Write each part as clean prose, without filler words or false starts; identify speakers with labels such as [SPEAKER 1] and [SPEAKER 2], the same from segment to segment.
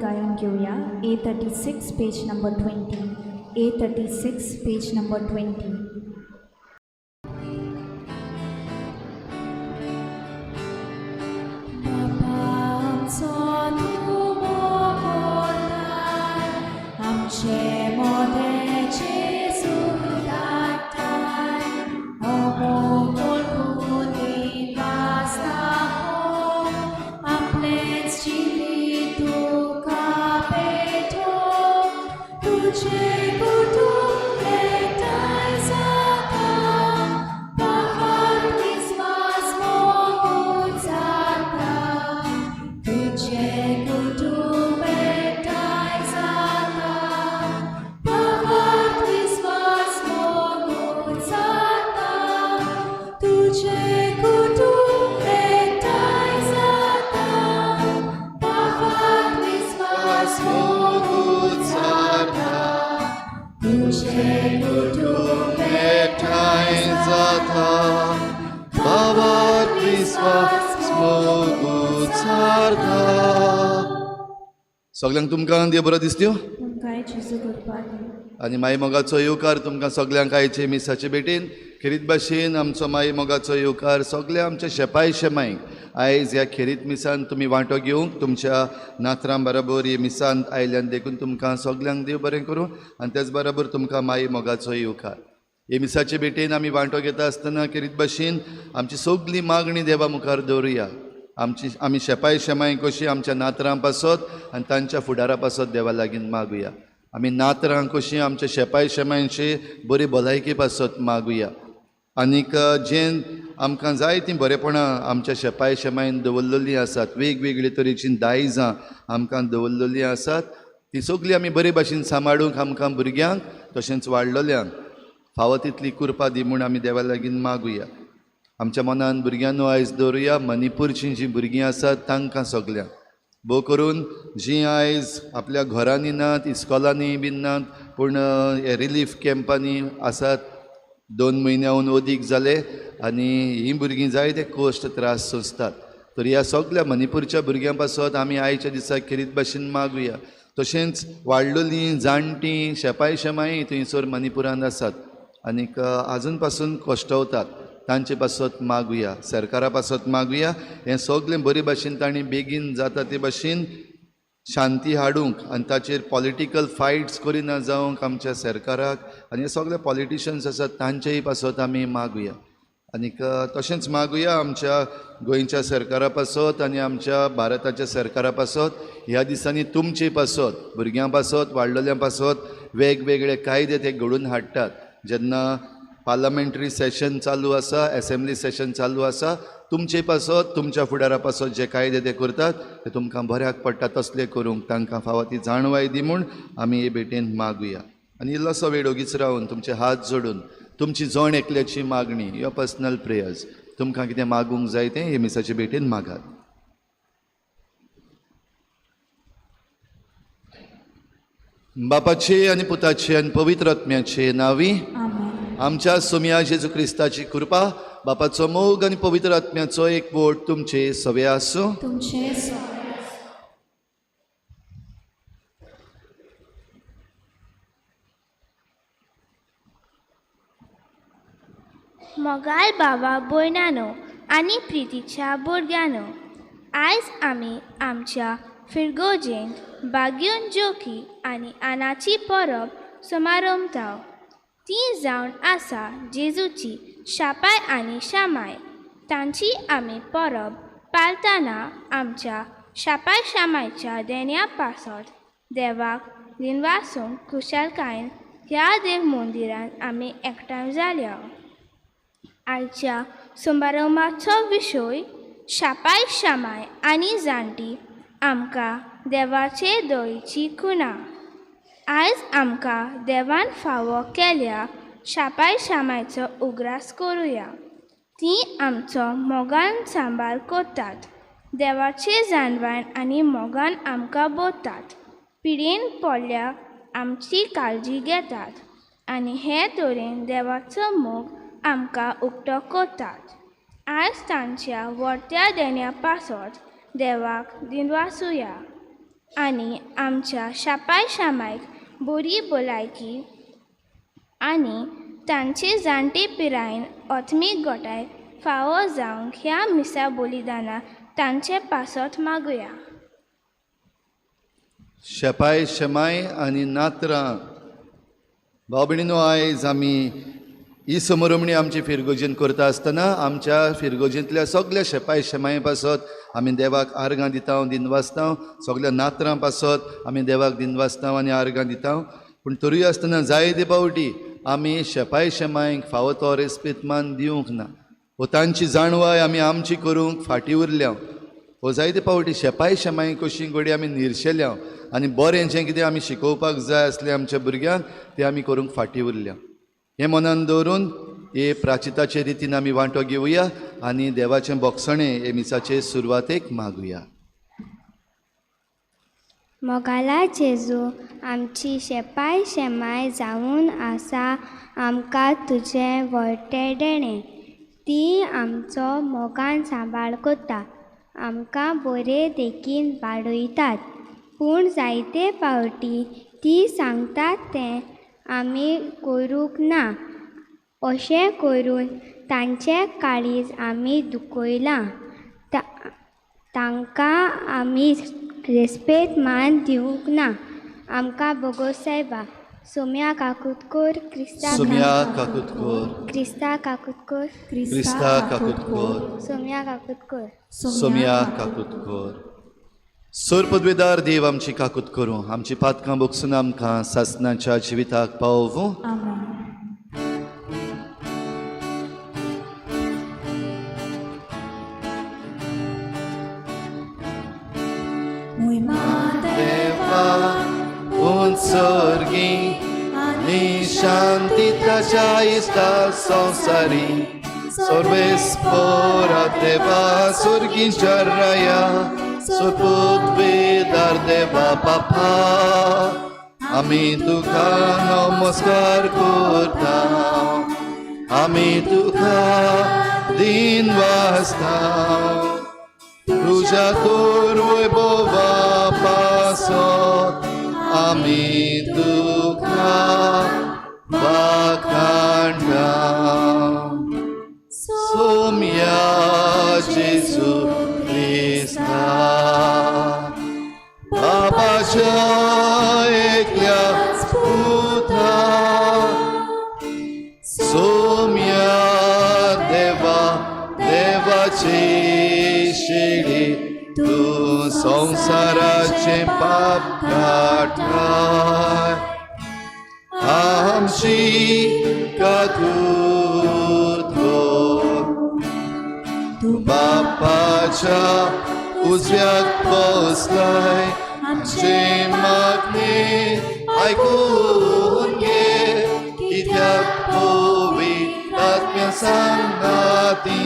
[SPEAKER 1] गायन घेऊया A36 page number 20. A36 page number 20.
[SPEAKER 2] आमचे मोदेचे सूख दाताय अमोल कुदीन वाचता आपलेच जिवीत तुका पेटो तुझे कुटुंब एकठांय जाता पाहत विश्वास मोगून जाता तुझे कुटुंब एकठांय जाता पाहत विश्वास मोगून जाता तुझे कुटुंब एकठांय जाता पाहत विश्वास मोगून जाता तुझे कुटुंब
[SPEAKER 3] एकठांय जाता भावात विश्वास मोगून जाता. सगळ्यांक तुमकां देव बरो दिसत्यो
[SPEAKER 1] तुमकां जेजू करपाक
[SPEAKER 3] आनी माई मोगाचो येवकार तुमकां सगळ्यांक आयचे मिसाचे भेटेन खेरीत भाशेन आमचो माई मोगाचो येवकार सगळ्या आमच्या शेपाय शेमाईक आयज ह्या खेरीत मिसान तुमी वांटो घेवंक तुमच्या नातरां बरोबर हे मिसान आयल्यान देखून तुमकां सगळ्यांक देव बरें करूं आनी तेच बरोबर तुमकां माई मोगाचो येवकार. हे मिसाचे भेटेन आमी वांटो घेता आसतना खेरीत भाशेन आमची सगळी मागणी देवा मुखार दवरुया. आमी शेपाय शेमाय कशी आमच्या नातरां पासत आनी तांच्या फुडारा पासत देवा लागीं मागुया. आमी नातरां कशी आमच्या शेपाय शेमायची बरी भलायकी पासत मागुया. आनीक जें आमकां जाय तीं बरेपणां आमच्या शेपाय शेमायन दवरलेलीं आसात, वेगवेगळे तरेचीं दायजां आमकां दवरलेलीं आसात, तीं सगळीं आमी बरे भाशेन सांबाळूंक आमकां भुरग्यांक तशेंच वाडलेल्यांक फावो तितली कृपा दी म्हूण आमी देवा लागीं मागुया. आमच्या मनान भुरग्यांनो आयज दवरुया मणिपूरचीं जीं भुरगीं आसात तांकां सगळ्यांक भोव करून जीं आयज आपल्या घरांनी नात, इस्कॉलांनी बीन नात, पूण हे रिलीफ कॅम्पांनी आसात. 2 म्हयन्याहून अदीक जाले आनी हीं भुरगीं जायते कश्ट त्रास सोंसतात. तर ह्या सगळ्या मणिपूरच्या भुरग्यां पासत आमी आयच्या दिसाक खेरीत भाशेन मागुया. तशेंच वाडलेलीं जाणटीं शेपाय शेमाय थंयसर मणिपुरांत आसात आनीक आजून पासून कश्टवतात तांचे पासत मागुया, सरकारा पासत मागुया हें सगळें बरे भाशेन तांणी बेगीन जाता ते भाशेन शांती हाडूंक आनी ताचेर पॉलिटिकल फायट्स करिना जावंक आमच्या सरकाराक आनी हे सगळे पॉलिटिशियन्स आसात तांचेय पासत आमी मागुया. आनीक तशेंच मागुया आमच्या गोंयच्या सरकारा पासत आनी आमच्या भारताच्या सरकारा पासत ह्या दिसांनी तुमचे पासत भुरग्यां पासत वाडलेल्यां पासत वेगवेगळे कायदे ते घडोवन हाडटात. जेन्ना पार्लमेंटरी सेशन चालू आसा, असेंब्ली सेशन चालू आसा, तुमचे पासत तुमच्या फुडारा पासत जे कायदे ते करतात ते तुमकां बऱ्याक पडटा तसले करूंक तांकां फावो ती जाणवाय दी म्हूण आमी हे भेटेन मागुया. आनी इल्लोसो वेळ ओगीच रावन तुमचे हात जोडून तुमची जण एकल्याची मागणी यो पर्सनल प्रेयर्स तुमकां कितें मागूंक जाय तें हे मिसाचे भेटेन मागात. बापाचे आनी पुताचे आनी पवित्र आत्म्याचे नांवी
[SPEAKER 1] आमेन.
[SPEAKER 3] आमच्या सोम्या जेजू क्रिस्ताची कृपा बापाचो मोग आनी पवित्र आत्म्याचो एकवट तुमचे सवे आसूं.
[SPEAKER 1] तुमचे
[SPEAKER 4] मोगाल बाबा भयणानो आनी प्रितीच्या भुरग्यांनो, आयज आमी आमच्या फिरगोजेंत बागयोन जोखी आनी आनाची परब समारंभताव. ती जावन आसा जेजूची शापाय आनी शामाय. तांची आमी परब पाळतना आमच्या शापाय शामायच्या देण्या पासत देवाक दिनवासूंक खुशालकायेन ह्या देव मंदिरांत आमी एकठांय जाल्या. आयच्या समारंभाचो विशय शापाय शामाय आनी जाणटी आमकां देवाचे दयेची खुणा. आयज आमकां देवान फावो केल्या शापाय शामायचो उगरास करुया. ती आमचो मोगान सांबाळ करतात, देवाचे जाणवान आनी मोगान आमकां बोतात, पिडेन पडल्या आमची काळजी घेतात आनी हे तरेन देवाचो मोग आमकां उक्तो करतात. आयज तांच्या व्हडट्या देण्या पासत देवाक दिनवासुया. आनी आमच्या शापाय शामायक बरी भलायकी आनी तांचे जाणटे पिरायेन ओथमीक गोठाय फावो जावंक ह्या मिसा बलिदाना तांचे पासत मागुया.
[SPEAKER 3] शेपाय शेमाय आनी नात्रां भाव भयणीनो, आयज आमी ही समोरमणी आमची फिरगोजीन करता आसतना आमच्या फिरगोजींतल्या सगळ्या शेपाय शेमाये पासत आमी देवाक आर्गां दिता, दिनवासता. सगळ्या नात्रां पासत आमी देवाक दिनवासता आनी आर्गां दिता. पूण तरी आसतना जायते पावटी आमी शेपाय शेमायक फावो तो रेस्पेत मान दिवंक ना, वो तांची जाणवाय आमी आमची करूंक फाटीं उरल्या. वो जायते पावटी शेपाय शेमाय कशी घडी आमी निर्शेल्या आनी बरें जें कितें आमी शिकोवपाक जाय आसलें आमच्या भुरग्यांक तें आमी करूंक फाटीं उरल्या. हें मनान दवरून हे प्राचिताचे रितीन आमी वांटो घेवया आनी देवाचें बोगसणें हे मिसाचे सुरवातेक मागुया.
[SPEAKER 5] मोगाला जेजू, आमची शेपाय शेमाय जावन आसा आमकां तुजें व्हडटें देणें. ती आमचो मोगान सांबाळ करता, आमकां बरे देखीन वाडयतात. पूण जायते फावटी ती सांगतात तें आमी करूंक ना. अशें करून तांचें काळीज आमी दुखयलां. तांकां आमी रेस्पेत मान दिवंक ना. आमकां बोगोसायबा सोम्या काकुतकोर,
[SPEAKER 3] सोम्या काकुतकोर,
[SPEAKER 5] क्रिस्ता काकुतकोर,
[SPEAKER 3] क्रिस्ता काकुतकोर,
[SPEAKER 5] सोम्या काकुतकोर.
[SPEAKER 3] सोम्या काकुतकोर. सोर पदवेदार देव आमची काकूत करूं, आमची पातकां बोगसून आमकां सासणाच्या जिविताक पावूं.
[SPEAKER 1] आमेन.
[SPEAKER 3] देवा उंचोर्गी आनी शांती ताच्या इश्टा संवसारी सर्वेस्पोरा देवा सुर्गींच्या राया पदवेदार देवा बापा आमी तुका नमस्कार करता. आमी तुका दिन वाजता. तुझ्या तोर वैभवा पासत आमी तुका वाखाणटा. सोम्या जेजू क्रिस्ता, बापाच्या एकल्याच पुता, सोम्या देवा देवाची शेळी, तूं संवसाराचें पाप काडटाय. आमची काकूत कर, तूं बापाच्या उजव्याक बसलाय. आमचे मागणे आयकून घे, कित्याक पवित्र आत्म्या सांगता ती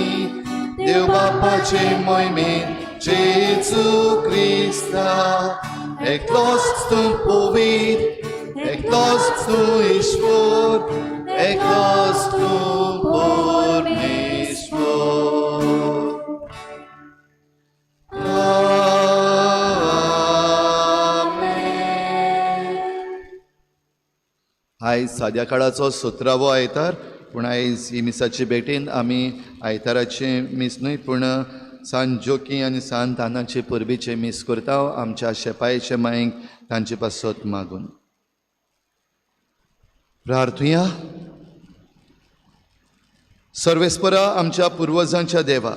[SPEAKER 3] देव बापाचे मोहिमेन जेजू क्रिस्ता. एकलोच तूं पवित्र, एकलोच तूं ईश्वर, एकलोच तूं परमेश्वर. आयज साद्या काळाचो 17वो आयतार, पूण आयज ही मिसाची भेटेन आमी आयताराचें मीस न्हय पूण सांत जोकी आनी सांत आनाचे परबीचें मीस करता आमच्या शेपाय शेमायंक तांचे पासत मागून. प्रार्थुया. सर्वेस्परा आमच्या पुर्वजांच्या देवा,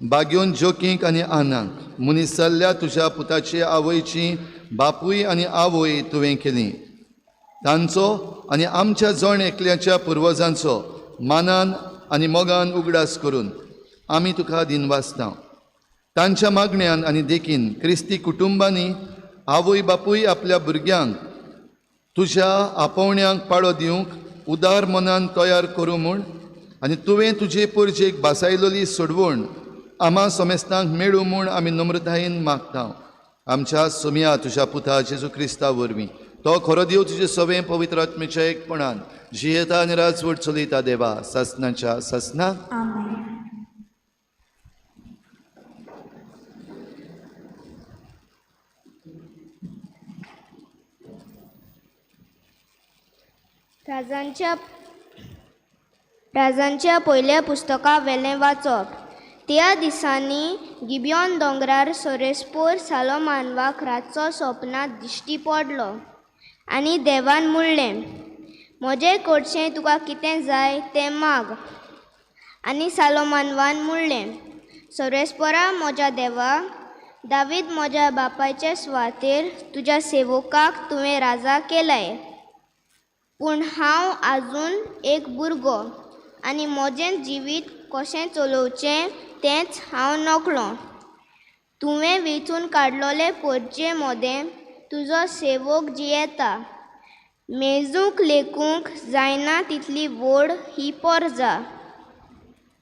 [SPEAKER 3] बाग्योन जोकींक आनी आनांक मनीस जाल्ल्या तुज्या पुताची आवयची बापूय आनी आवय तुवें केली. तांचो आनी आमच्या जण एकल्याच्या पुर्वजांचो मानान आनी मोगान उगडास करून आमी तुका दिनवासता. तांच्या मागण्यान आनी देखीन क्रिस्ती कुटुंबांनी आवय बापूय आपल्या भुरग्यांक तुज्या आपोवण्यांक पाळो दिवंक उदार मनान तयार करूं म्हूण आनी तुवें तुजे परजेक बासायलोली सोडवण आम्हा समेस्तांक मेळूं म्हूण आमी नम्रतायेन मागता. आमच्या सोम्या तुज्या पुता जेजू क्रिस्ता वरवीं तो खरो देव तुजे सवें पवित्र आत्मेच्या एकपणान जियेता आनी राजवट चलयता देवा सासणाच्या सासणाक.
[SPEAKER 1] आमेन.
[SPEAKER 5] राजांच्या पयल्या पुस्तका वेलें वाचप. त्या दिसांनी गिबियोन दोंगरार सोरेस्पोर सालो मानवाक रातचो स्वप्नांत दिश्टी पडलो आनी देवान म्हणलें, म्हजें कडचें तुका कितें जाय तें माग. आनी सालो मानवान म्हणलें, सोरेस्पोरा म्हज्या देवा, दावीद म्हज्या बापायचे सुवातेर तुज्या सेवकाक तुवें राजा केलाय. पूण हांव आजून एक भुरगो आनी म्हजें जिवीत कशें चलोवचें तेंच हांव नकळो. तुवें वेंचून काडलोले पोरचे मोदें तुजो सेवक जियेता. मेजूंक लेकूंक जायना तितली व्हड ही पोरजा.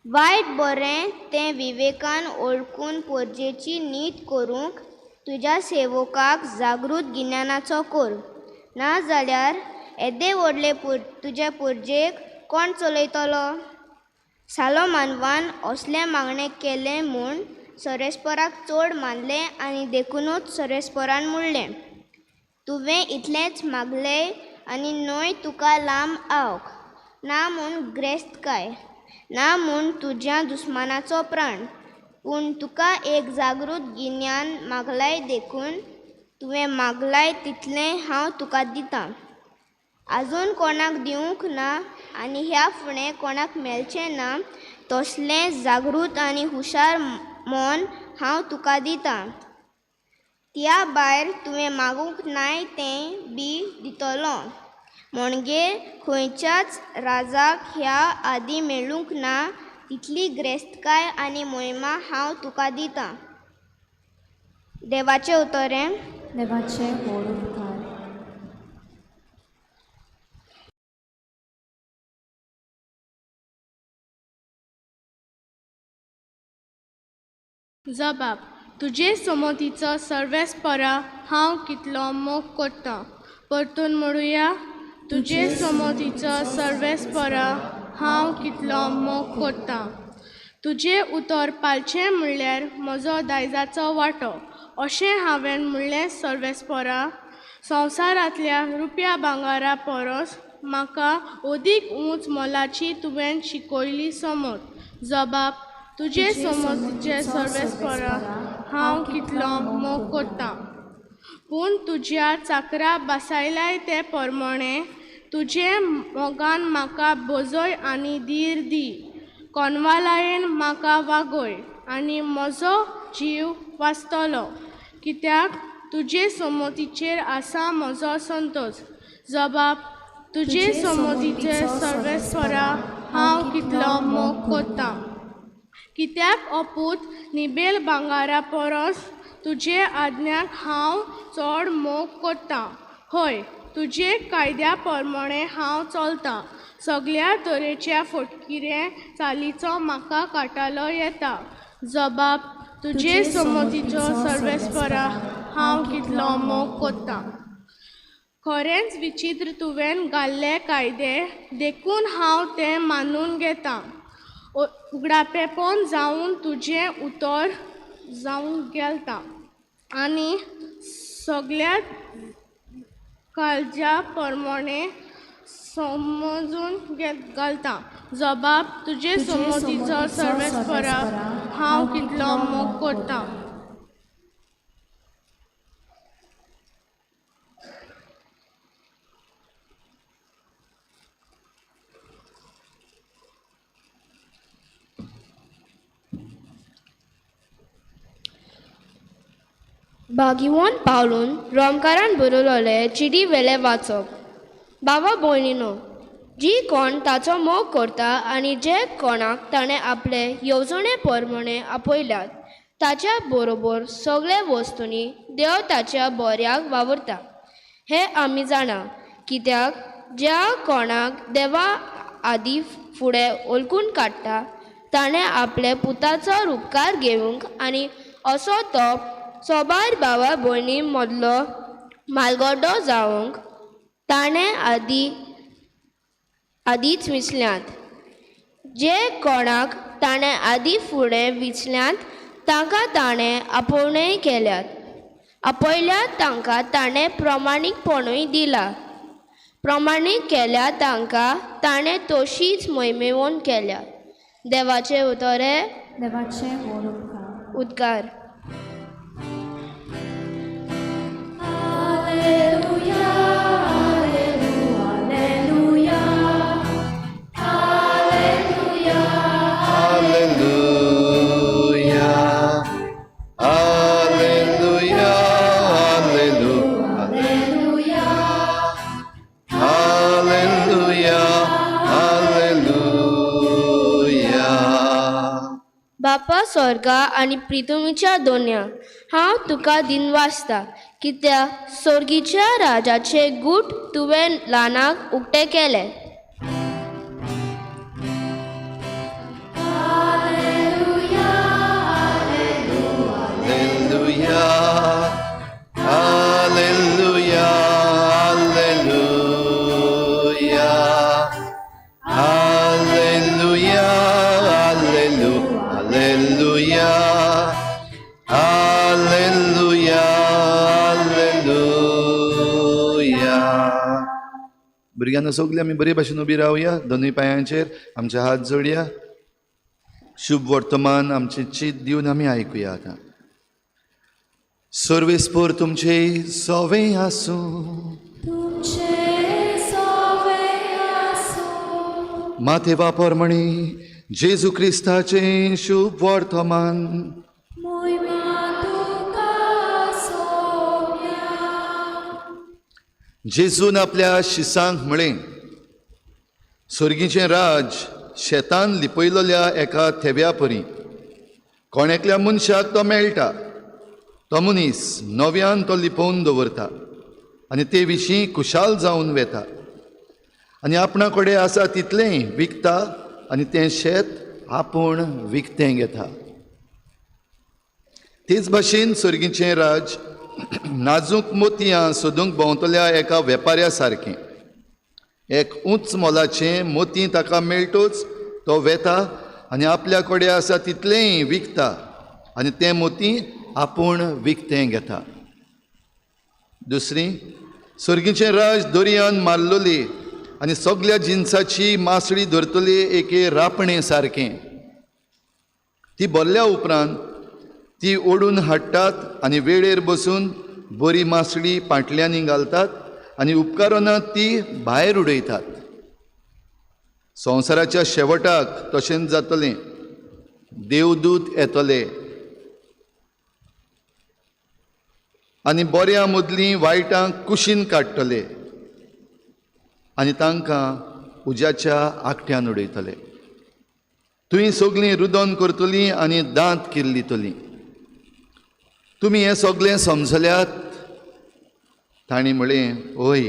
[SPEAKER 5] वायट बरें तें विवेकान ओळखून पोरजेची नीत करूंक तुज्या सेवकाक जागृत गिन्यानाचो कर. नाजाल्यार येदे व्हडले तुजे पोरजेक कोण चलयतलो? सालो मानवान असलें मागणें केलें म्हूण सोरेस्पोराक चड मानलें आनी देखूनच सोरेस्पोरान म्हणलें, तुवें इतलेंच मागलें आनी न्हय तुका लांब आवक. ना म्हूण ग्रेस्तकाय, ना म्हूण तुज्या दुस्मानाचो प्राण, पूण तुका एक जागृत गिन्यान मागलाय देखून तुवें मागलाय तितलें हांव तुका दितां. आजून कोणाक दिवंक ना आनी ह्या फुडें कोणाक मेळचें ना तसलें जागृत आनी हुशार मन हांव तुका दितां. त्या भायर तुवें मागूंक नाय तें बी दितलो. म्हणगे खंयच्याच राजाक ह्या आदी मेळूंक ना तितली ग्रेस्तकाय आनी मोहिमा हांव तुका दितां. देवाचें उतरें.
[SPEAKER 1] देवाचे व्हड उपकार.
[SPEAKER 6] जबाब. तुजे समतीचो सर्वेस्परा हांव कितलो मोग करतां. परतून म्हणुया. तुजे समतीचो सर्वेस्परा हांव कितलो मोग करतां. तुजें उतर पालचें म्हणल्यार म्हजो दायजाचो वांटो अशें हांवें म्हणलें सर्वेस्परा. संवसारांतल्या रुपया भांगारा परस म्हाका अदीक उंच मोलाची तुवें शिकयली समज. जबाब. तुजे समतीचे सर्वेस्परा हांव कितलो मोग करतां. पूण तुज्या चाकरा बसायलाय ते परमणे तुजे मोगान म्हाका बोजय आनी धीर दी. कोनवालायेन म्हाका वागय आनी म्हजो जीव वाचतलो, कित्याक तुजे समतीचेर आसा म्हजो संतोश. जबाब. तुजे समतीचे सर्वेस्परा हांव कितलो मोग करतां. कित्याक अपूत निबेल भांगारा परस तुजे आज्ञाक हांव चड मोग करतां. हय, तुजे कायद्या परमणे हांव चलतां. सगळ्या तरेच्या फटकिरे चालीचो म्हाका काटालो येता. जबाब. तुजे समतीचो सर्वेस्परा हांव कितलो मोग करतां. खरेंच विचित्र तुवें घाल्ले कायदे देखून हांव ते मानून घेतां. उगडापेपण जावन तुजें उतर जावं गेलता आनी सगळ्या काळजा परमणे समजून घालता. जबाब. तुजे समतीचो सर्वेस्परा हांव कितलो मोग करतां.
[SPEAKER 7] बागिवोन पावलून रोमकारान बरोवलोले चिडी वेले वाचप. बाबा भयणीनो, जी कोण ताचो मोग करता आनी जे कोणाक ताणें आपले येवजणे परमणे आपयल्यात ताच्या बरोबर सगळे वस्तूंनी देव ताच्या बऱ्याक वावरता हें आमी जाणा. कित्याक ज्या कोणाक देवा आदी फुडें ओळखून काडटा ताणें आपले पुताचो उपकार घेवंक आनी असो तो सोबार भावा भयणी मदलो मालगड्डो जावंक ताणें आदींच विचल्यांत. जे कोणाक ताणें आदी फुडें विचल्यांत तांकां ताणें आपोवणेय केल्यात. आपयल्यात तांकां ताणें प्रमाणीकपणूय दिलां. प्रमाणीत केल्या तांकां ताणें तशीच मोहिमेवून केल्या. देवाचे उतोरे
[SPEAKER 1] देवाचे व्हड उपकार.
[SPEAKER 7] उद्गार.
[SPEAKER 3] Hallelujah, hallelujah, hallelujah.
[SPEAKER 7] बापा स्वर्गा आनी प्रिथुमीच्या दोन्या हांव तुका दिनवासता, कित्याक सोर्गीच्या राजाचे गूट तुवें ल्हानाक उक्ते केले.
[SPEAKER 3] Hallelujah, hallelujah, hallelujah, hallelujah, hallelujah, hallelujah. भुरग्यांना सगळीं आमी बरे भाशेन उबी रावया, दोनूय पांयांचेर आमचे हात जोडया. शुभ वर्तमान आमचे चीत दिवन आमी आयकुया आतां. सर्वेस्पोर तुमचे सवे आसूं, माथे वापरमणी जेजू क्रिस्ताचे शुभ वर्तमान. जेजून आपल्या शिसांक म्हळें, सर्गीचें राज शेतान लिपयलोल्या एका थेब्या परी. कोणेकल्या मनशाक तो मेळटा, तो मनीस नव्यान तो लिपोवन दवरता आनी ते विशीं खुशाल जावन वेता आनी आपणा कडेन आसा तितलेंय विकता आनी तें शेत आपूण विकतें घेता. तेच भाशेन सर्गीचें राज नाजूक मोतयां सोदूंक भोंवतल्या एका वेपाऱ्या सारकें. एक उंच मोलाचें मोती ताका मेळटूच तो वेता आनी आपल्या कडेन आसा तितलेंय विकता आनी तें मोती आपूण विकतें घेता. दुसरी, सर्गीचें राज दर्यान मारलोली आनी सगळ्या जिन्साची मासळी धरतली एके रापणे सारकें. ती भरल्या उपरांत ती ओडून हाडटात आनी वेळेर बसून बरी मासळी पाटल्यांनी घालतात आनी उपकारना ती भायर उडयतात. संवसाराच्या शेवटाक तशेंच जातलें. देवदूत येतले आनी बऱ्या मदलीं वायटांक कुशीन काडटले आनी तांकां उज्याच्या आकट्यान उडयतले. तुवें सगळीं रुदन करतलीं आनी दांत किर्लितलीं. तुमी हें सगळें समजल्यात? ताणीं म्हळें, ओय.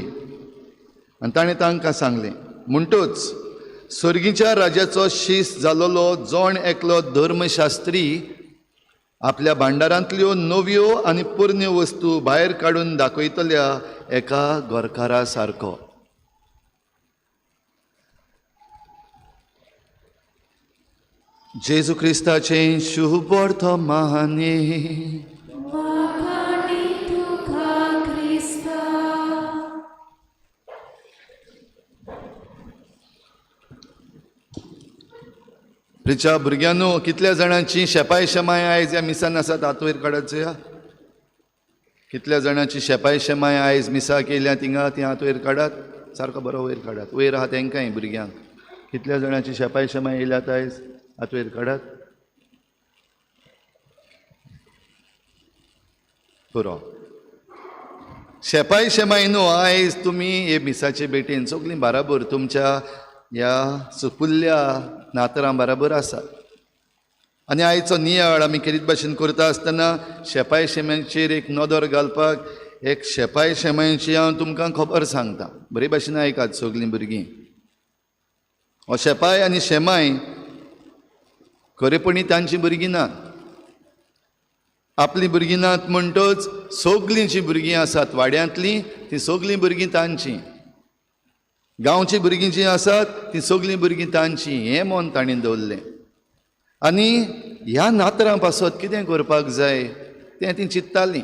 [SPEAKER 3] आनी ताणें तांकां सांगलें, म्हणटूच सर्गीच्या राजाचो शीस जालोलो जोण एकलो धर्मशास्त्री आपल्या भांडारांतल्यो नव्यो आनी पोरण्यो वस्तू भायर काडून दाखयतल्या एका गोरकारा सारको. जेजू क्रिस्ताचें शुभ वर्तमान. प्रिच्या भुरग्यांनो, कितल्या जाणांची शेपाय शेमाय आयज ह्या मिसान आसात? हात वयर काडत चोया. कितल्या जाणांची शेपाय शेमाय आयज मिसा केल्या तिंगा ती हात वयर काडात. सारको बरो वयर काडात. वयर आहा तेंकांय भुरग्यांक. कितल्या जाणांची शेपाय शेमाय येयल्यात आयज? हात वयर काडात. पुरो. शेपाय शेमाय न्हू, आयज तुमी हे मिसाचे बेटेन सगळीं बाराबर तुमच्या ह्या सुपुल्ल्या नातरां बाराबर आसात. आनी आयचो नियाळ आमी खेरीत भाशेन करता आसतना शेपाय शेमायचेर एक नदर घालपाक एक शेपाय शेमायची हांव तुमकां खबर सांगता. बरे भाशेन आयकात सगळीं भुरगीं. हो शेपाय आनी शेमाय खरेपणी तांची भुरगीं नात. आपली भुरगीं नात म्हणटच सगळीं जीं भुरगीं आसात वाड्यांतलीं तीं सगळीं भुरगीं तांचीं. गांवची भुरगीं जीं आसात तीं सगळीं भुरगीं तांचीं. हें मन ताणीं दवरलें. आनी ह्या नातरां पासत कितें करपाक जाय तें तीं चिंत्तालीं.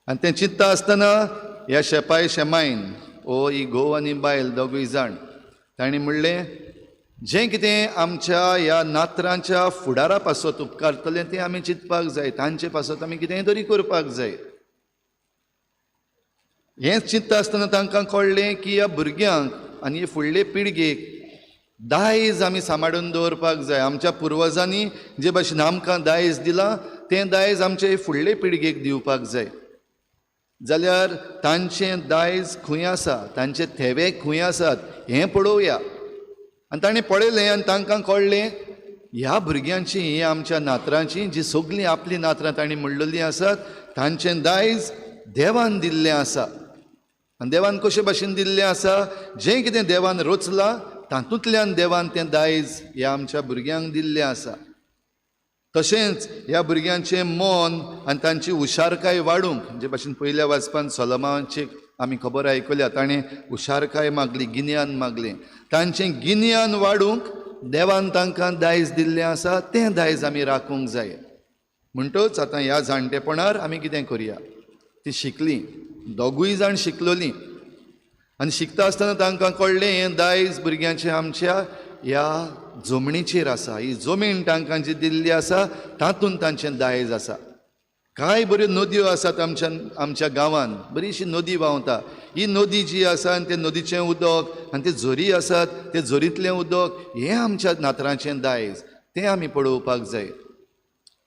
[SPEAKER 3] आनी तें चिंत्ता आसतना ह्या शेपाय शेमायन ओ ही घोव आनी बायल दोगूय जाण तांणी म्हणलें जें कितें आमच्या ह्या नातरांच्या फुडारा पासत उपकारतलें तें आमी चिंतपाक जाय, तांचे पासत आमी कितेंय तरी करपाक जाय. हेंच चिंतता आसतना तांकां कळ्ळें की ह्या भुरग्यांक आनी हे फुडले पिळगेक दायज आमी सांबाळून दवरपाक जाय. आमच्या पुर्वजांनी जे भाशेन आमकां दायज दिलां तें दायज आमचे फुडले पिळगेक दिवपाक जाय. जाल्यार तांचें दायज खंय आसा, तांचे थेवे खंय आसात हें पळोवया. आनी ताणें पळयलें आनी तांकां कळ्ळें ह्या भुरग्यांची, ही आमच्या नातरांची जी सगलीं आपलीं नातरां तांणी म्हणलेलीं आसात, तांचें दायज देवान दिल्लें आसा. आनी देवान कशे भाशेन दिल्लें आसा, जें कितें देवान रचलां तातूंतल्यान देवान तें दायज ह्या आमच्या भुरग्यांक दिल्लें आसा. तशेंच ह्या भुरग्यांचें मन आनी तांची हुशारकाय वाडूंक, जे भाशेन पयल्या वाचपान सोलोमाची आमी खबर आयकल्या, ताणें हुशारकाय मागली, गिन्यान मागलें. तांचें गिन्यान वाडूंक देवान तांकां दायज दिल्लें आसा, तें दायज आमी राखूंक जाय. म्हणटच आतां ह्या जाणटेपणार आमी कितें करया, ती शिकलीं, दोगूय जाण शिकलोलीं आनी शिकता आसतना तांकां कळ्ळें हें दायज भुरग्यांचें आमच्या ह्या जमणीचेर आसा. ही जमीन तांकां जी दिल्ली आसा तातूंत तांचें दायज आसा. कांय बऱ्यो नदयो आसात आमच्या गांवांत, बरीशी नदी व्हांवता. ही नदी जी आसा आनी ते नदीचें उदक आनी ते झरी आसात, ते झरींतलें उदक हें आमच्या नातरांचें दायज, तें आमी पळोवपाक जाय.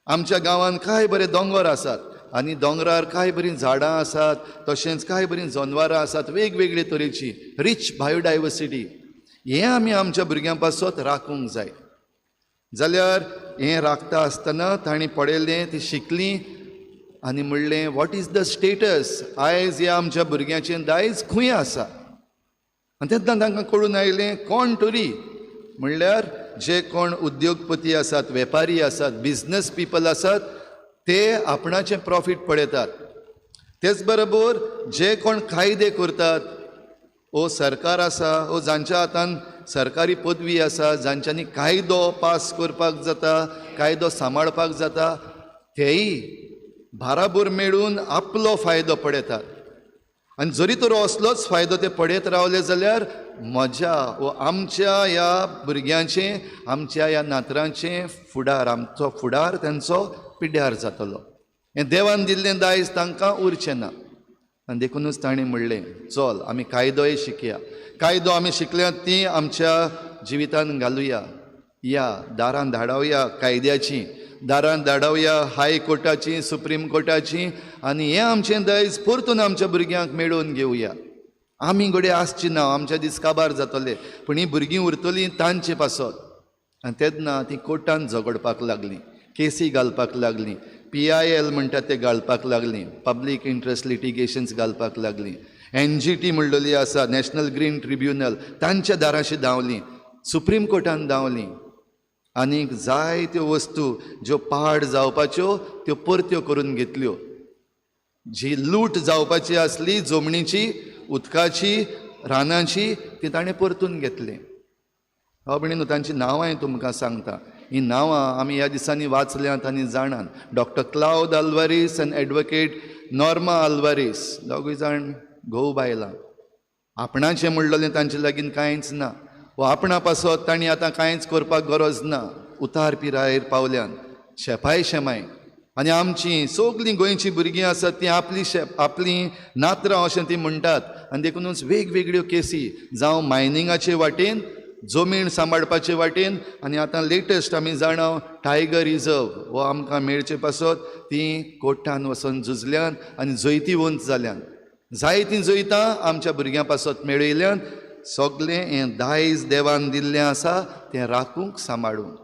[SPEAKER 3] आमच्या गांवांत कांय बरे दोंगर आसात आनी दोंगरार कांय बरीं झाडां आसात, तशेंच कांय बरीं जनवरां आसात वेगवेगळे तरेची, रीच बायोडायवर्सिटी. हें आमी आमच्या भुरग्यां पासत राखूंक जाय. जाल्यार हें राखता आसतना तांणी पळयलें, ती शिकलीं आनी म्हणलें वॉट इज द स्टेटस, आयज ह्या आमच्या भुरग्यांचें दायज खंय आसा. आनी तेन्ना तांकां कळून आयलें कोण तरी म्हणल्यार जे कोण उद्योगपती आसात, वेपारी आसात, बिजनस पीपल आसात, ते आपणाचें प्रॉफीट पळयतात. तेच बरोबर जे कोण कायदे करतात, ओ सरकार आसा, ओ जांच्या हातान सरकारी पदवी आसा, जांच्यांनी कायदो पास करपाक जाता, कायदो सांबाळपाक जाता, तेय भाराबोर मेळून आपलो फायदो पळयतात. आनी जरी तर असलोच फायदो ते पळयत रावले जाल्यार म्हज्या व आमच्या ह्या भुरग्यांचें, आमच्या ह्या नातरांचें फुडार, आमचो फुडार तांचो पिड्ड्यार जातलो. हें देवान दिल्लें दायज तांकां उरचें ना. आनी देखूनच ताणें म्हणलें चल आमी कायदोय शिकया. कायदो आमी शिकल्यात ती आमच्या जिवितान घालुया. या दारान धाडवया कायद्याची, दारान धाडवया हायकोर्टाची, सुप्रीम कोर्टाची, आनी हें आमचें दायज परतून आमच्या भुरग्यांक मेळोवन घेवया. आमी घडये आसची ना, आमच्या दीस काबार जातले, पूण हीं भुरगीं उरतलीं तांचे पासत. आनी तेन्ना तीं कोर्टान झगडपाक लागलीं, केसी घालपाक लागलीं, PIL म्हणटात ते घालपाक लागलीं, पब्लीक इंट्रस्ट लिटिगेशन्स घालपाक लागलीं. NGT म्हणलेली आसा, नॅशनल ग्रीन ट्रिब्युनल, तांच्या दाराशी धांवलीं, सुप्रीम कोर्टान धांवलीं. आनीक जायत्यो वस्तू ज्यो पाड जावपाच्यो त्यो परत्यो करून घेतल्यो. जी लूट जावपाची आसली जमणीची, उदकाची, रानाची, ती ताणें परतून घेतली. हो भयणीनो, तांची नांवां हांव तुमकां सांगता. हीं नांवां आमी ह्या दिसांनी वाचल्यांत आनी जाणात. डॉक्टर क्लाउद आल्वारीस आनी एडवोकेट नॉर्मा आल्वारीस, दोगूय जाण घोव बायलां. आपणाचें म्हणलेलें तांचे लागीं कांयच ना, वा आपणा पासत तांणी आतां कांयच करपाक गरज ना. उतार पिरायेर पावल्यान शेपाय शेमाय. आनी आमचीं सगलीं गोंयचीं भुरगीं आसात तीं आपलीं नातरां अशें तीं म्हणटात. आनी देखूनच वेगवेगळ्यो केसी जावं मायनिंगाचे वाटेन, जमीन सांबाळपाचे वाटेन, आनी आतां लेटस्ट आमी जाणाव टायगर रिजर्व हो आमकां मेळचे पासत तीं कोर्टान वचून झुजल्यान आनी जैती वंच जाल्यान. जायतीं जैतां आमच्या भुरग्यां पासत मेळयल्यान. सगलें हें दायज देवान दिल्लें आसा तें राखूंक सांबाळूंक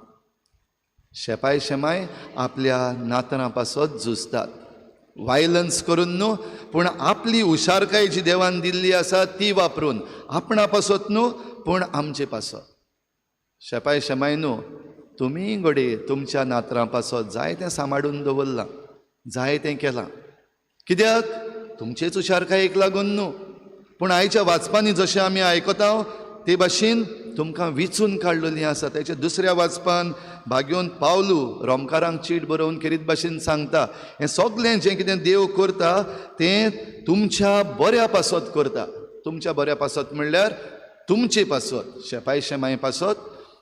[SPEAKER 3] शेपाय शेमाय आपल्या नातरां पासत झुजतात. वायलन्स करून न्हू, पूण आपली हुशारकाय जी देवान दिल्ली आसा ती वापरून, आपणा पासत न्हू पूण आमचे पासत. शेपाय शेमाय न्हू, तुमी घडये तुमच्या नातरां पासत जाय तें सांबाळून दवरलां, जाय तें केलां. कित्याक? तुमचेच हुशारकायेक लागून न्हू, पूण आयच्या वाचपांनी जशें आमी आयकता ते भाशेन तुमकां विचून काडलेलीं आसा. तेच्या दुसऱ्या वाचपान भाग्योन पावलू रोमकारांक चीट बरोवन खेरीत भाशेन सांगता, हें सगलें जें कितें देव करता तें तुमच्या बऱ्या पासत करता. तुमच्या बऱ्या पासत म्हणल्यार तुमची पासत, शेपाय शेमाय पासत,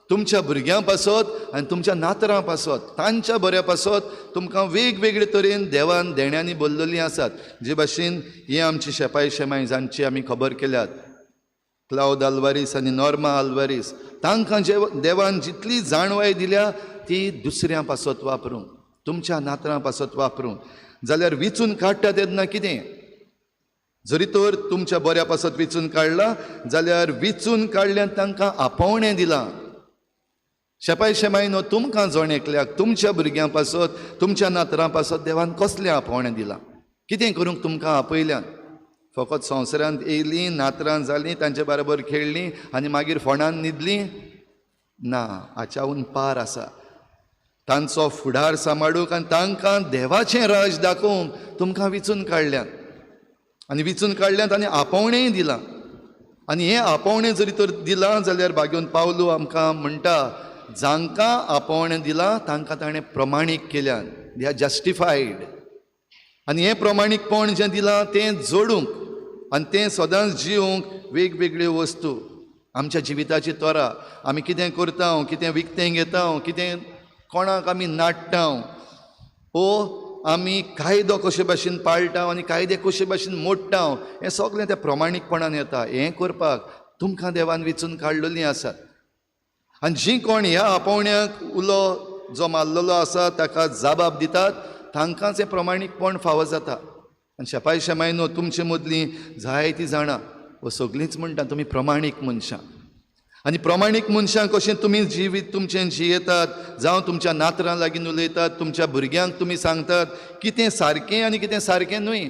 [SPEAKER 3] तुमच्या भुरग्यां पासत आनी तुमच्या नातरां पासत, तांच्या बऱ्या पासत तुमकां वेगवेगळे तरेन देवान देण्यांनी भरलेलीं आसात. जे भाशेन ही आमची शेपाय शेमाय जांची आमी खबर केल्यात, क्लाउद आल्वारीस आनी नॉर्मा आल्वारीस, तांकां जे देवान जितली जाणवाय दिल्या ती दुसऱ्यां पासत वापरूंक, तुमच्या नातरां पासत वापरूंक. जाल्यार विचून काडटा तेन्ना कितें? जरी तर तुमच्या बऱ्या पासत विचून काडला जाल्यार विचून काडल्यान तांकां आपोवणें दिलां. शेपाय शेमाय न्हू, तुमकां जोण एकल्याक, तुमच्या भुरग्यां पासत, तुमच्या नातरां पासत देवान कसलें आपोवणें दिलां? कितें करूंक तुमकां आपयल्यान? फकत संवसारांत येयलीं, नातरां जालीं, तांचे बरोबर खेळ्ळीं आनी मागीर फोंडान न्हिदलीं? ना, हाच्याहून पार आसा. तांचो फुडार सांबाळूंक आनी तांकां देवाचें राज दाखोवंक तुमकां विचून काडल्यान, आनी विचून काडल्यात आनी आपोवणेंय दिलां. आनी हें आपोवणें जरी तर दिलां जाल्यार भाग्योन पावलो आमकां म्हणटा, जांकां आपोवणें दिलां तांकां ताणें प्रमाणीक केल्यान, दे आर जस्टिफायड. आनी हें प्रमाणीकपण जें दिलां तें जोडूंक आनी तें सदांच जिवंक वेगवेगळ्यो वस्तू, आमच्या जिविताची तोरा, आमी कितें करता, कितें विकतें घेता, कितें कोणाक आमी नाडटा, आमी कायदो कशे भाशेन पाळटा आनी कायदे कशे भाशेन मोडटा, हें सगळें त्या प्रमाणीकपणान येता. हें करपाक तुमकां देवान विचून काडलेलीं आसात. आनी जीं कोण ह्या आपोवण्याक उलो जो मारलेलो आसा ताका जाबाब दितात, तांकांच हें प्रमाणीकपण फावो जाता. आनी शेपाय शेमाय न्हू, तुमचे मदलीं जायतीं जाणां वो सगळींच म्हणटा तुमी प्रमाणीक मनशां. आनी प्रमाणीक मनशां कशें तुमी जिवीत तुमचें जियेतात, जावं तुमच्या नातरां लागीं उलयतात, तुमच्या भुरग्यांक तुमी सांगतात कितें सारकें आनी कितें सारकें न्हय,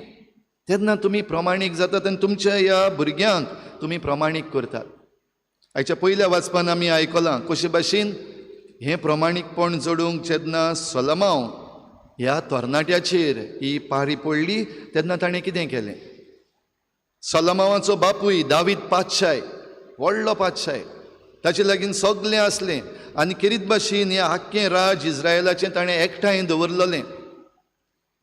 [SPEAKER 3] तेन्ना तुमी प्रमाणीक जातात आनी तुमच्या ह्या भुरग्यांक तुमी प्रमाणीक करतात. हाच्या पयल्या वाचपान आमी आयकलां कशे भाशेन हें प्रमाणीकपण जोडूंक जेन्ना सोलोमोन ह्या तरणाट्याचेर ही पारी पडली तेन्ना ताणें कितें केलें? सोलोमोनाचो बापूय दावीद पातशाय, व्हडलो पातशाय, ताचे लागीं सगलें आसलें आनी किरीत भाशेन हें आख्खें राज इस्रायलाचें ताणें एकठांय दवरलेलें.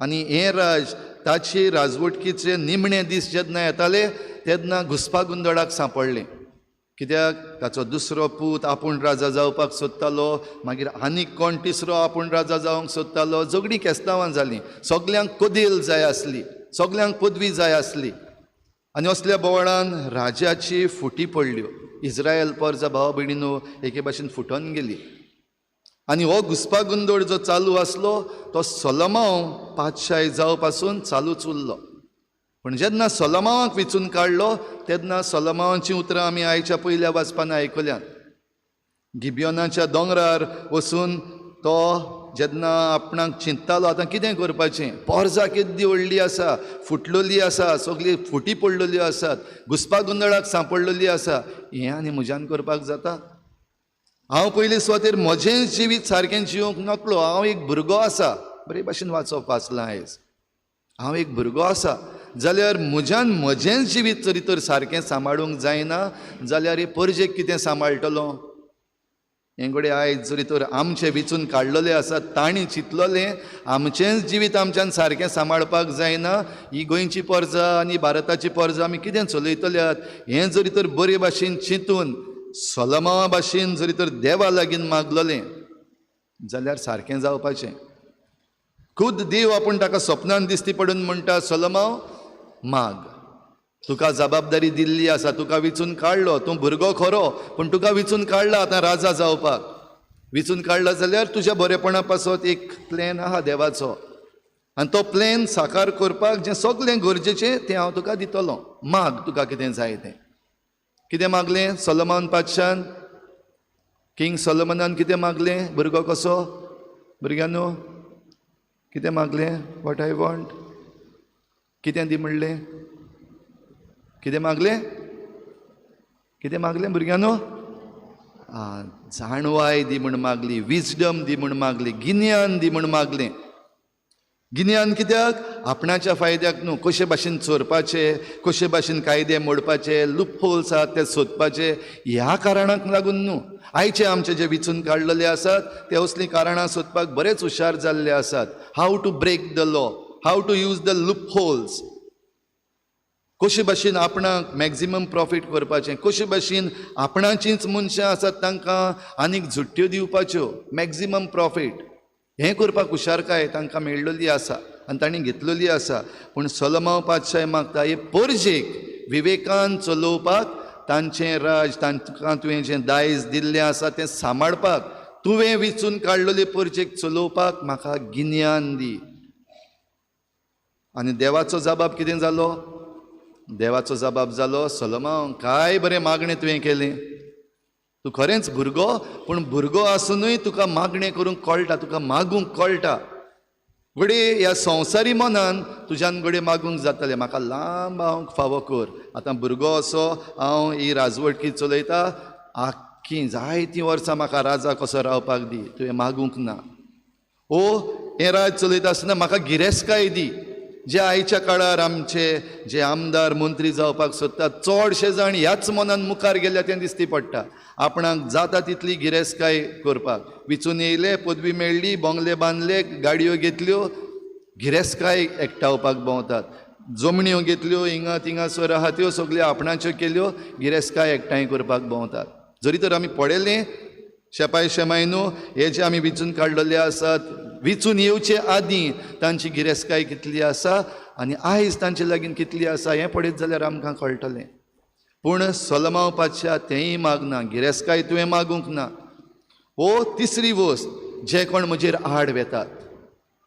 [SPEAKER 3] आनी हें राज ताचे राजवटकीचे निमणे दीस जेन्ना येताले तेन्ना घुसपागोंदळाक सांपडलें. कित्याक ताचो दुसरो पूत आपूण राजा जावपाक सोदतालो, मागीर आनीक कोण तिसरो आपूण राजा जावंक सोदतालो, झगडीं केस्तांवां जालीं. सगल्यांक कदेल जाय आसली, सगल्यांक पदवी जाय आसली. आनी असल्या बोवाळान राजाची फुटी पडल्यो. इस्रायल परजा भाव भयणीनो एके भाशेन फुटोन गेली. आनी हो घुसपागोंदळ जो चालू आसलो तो सोलोमोन पातशाय जाव पासून चालूच उरलो. पूण जेन्ना सोलोमोनाक विचून काडलो तेन्ना सोलोमोनाचीं उतरां आमी आयच्या पयल्या वाचपान आयकल्यात. गिबियोनाच्या दोंगरार वचून तो जेन्ना आपणाक चिंततालो आतां कितें करपाचें, पोरजां केद्दी व्हडली आसा, फुटलेलीं आसा, सगळीं फुटी पडलेल्यो आसात, घुसपागोंदळाक सांपडलेलीं आसा, हें आनी म्हज्यान करपाक जाता? हांव पयलीं सुवातेर म्हजें जिवीत सारकें जिवंक नकलो. हांव एक भुरगो आसा, बरे भाशेन वाचप वाचलां आयज. हांव एक भुरगो आसा जाल्यार म्हज्यान म्हजें जिवीत जरी तर सारकें सांबाळूंक जायना जाल्यार हे परजेक कितें सांबाळटलो? हें घडये आयज जरी तर आमचें विचून काडलेलें आसात, तांणी चिंतलेलें आमचेंच जिवीत आमच्यान सारकें सांबाळपाक जायना, ही गोंयची परजा आनी भारताची परजा आमी कितें चलयतल्यात, हें जरी तर बरे भाशेन चिंतून सोलोमोना भाशेन जरी तर देवा लागीं मागलेलें जाल्यार सारकें जावपाचें. खुद देव आपूण ताका सपनान दिसती पडून म्हणटा, सोलोमोन माग, तुका जबाबदारी दिल्ली आसा, तुका विचून काडलो, तूं भुरगो खरो पूण तुका विचून काडला आतां राजा जावपाक. विचून काडला जाल्यार तुज्या बरेपणा पासत एक प्लॅन आहा देवाचो आनी तो प्लॅन साकार करपाक जें सगळें गरजेचें तें हांव तुका दितलो. माग, तुका कितें जाय तें. कितें मागलें सोलोमोन पातशान? किंग सोलोमोनान कितें मागलें? भुरगो कसो? भुरग्यानो कितें मागलें? What I want. कितें दी म्हणलें? कितें मागलें? कितें मागलें भुरग्यानो? जाणवाय दी म्हण मागली, विजडम दी म्हण मागली, गिन्यान दी म्हण मागलें. गिन्यान कित्याक? आपणाच्या फायद्याक न्हू, कशे भाशेन चोरपाचें, कशे भाशेन कायदे मोडपाचे, लूप होल्स आहात ते सोदपाचे, ह्या कारणाक लागून न्हू. आयचे आमचे जे विचून काडलेले आसात ते असलीं कारणां सोदपाक बरेच हुशार जाल्ले आसात. How to break the law, how to use the loopholes. कशे भाशेन आपणाक मॅक्झिमम प्रॉफीट करपाचें, कशे भाशेन आपणाचींच मनशां आसात तांकां आनीक झुट्ट्यो दिवपाच्यो, मॅक्झिमम प्रॉफीट हें करपाक हुशारकाय तांकां मेळ्ळली आसा आनी तांणी घेतलेली आसा. पूण सोलोमन पातशाय मागता हे पोरजेक विवेकान चलोवपाक, तांचें राज, तांकां तुवें जें दायज दिल्लें आसा तें सांबाळपाक, तुवें विचून काडलेले पोरजेक चलोवपाक म्हाका गिन्यान दी. आनी देवाचो जबाब कितें जालो? देवाचो जबाब जालो, सोलोमन काय बरें मागणें तुवें केलें. तूं खरेंच भुरगो, पूण भुरगो आसुनूय तुका मागणें करूंक कळटा, तुका मागूंक कळटा. घडे ह्या संवसारी मनान तुज्यान घडे मागूंक जातलें, म्हाका लांब हांव फावो कर. आतां भुरगो असो हांव ही राजवटकी चलयता, आख्खी जायतीं वर्सां म्हाका राजा कसो रावपाक दी, तुवें मागूंक ना. ओ हें राज चलयता आसतना म्हाका गिरेस्काय दी. जे आयच्या काळार आमचे जे आमदार मंत्री जावपाक सोदतात चडशे जाण ह्याच मनान मुखार गेल्या तें दिसती पडटा, आपणाक जाता तितली गिरेस्काय करपाक. विचून येयले, पदवी मेळ्ळी, बंगले बांदले, गाडयो घेतल्यो, गिरेस्काय एकठावपाक भोंवतात. जमण्यो घेतल्यो, हिंगा थिंगा सर आहा त्यो सगल्यो आपणाच्यो केल्यो, गिरेस्काय एकठांय करपाक भोंवतात. जरी तर आमी पळयलें शेपाय शेमायनो हे जे आमी विचून काडलेले आसात, विचून येवचे आदीं तांची गिरेस्काय कितली आसा आनी आयज तांचे लागीं कितली आसा हें पळयत जाल्यार आमकां कळटलें. पूण सोलोमन पातशा तेंय मागना, गिरेस्काय तुवें मागूंक ना. हो तिसरी वस्त, जे कोण म्हजेर आड वेतात,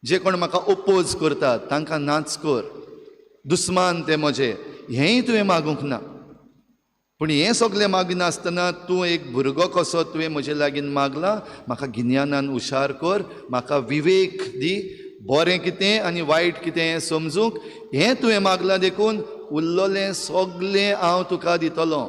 [SPEAKER 3] जे कोण म्हाका ओपोज करतात तांकां नाच कर, दुस्मान ते म्हजे, हेंय तुवें मागूंक ना. पूण हें सगलें मागनासतना तूं एक भुरगो कसो तुवें म्हजे लागीं मागला, म्हाका गिन्यानान हुशार कर, म्हाका विवेक दी, बरें कितें आनी वायट कितें हें समजूंक. हें तुवें मागलां देखून उरलोलें सगलें हांव तुका दितलो.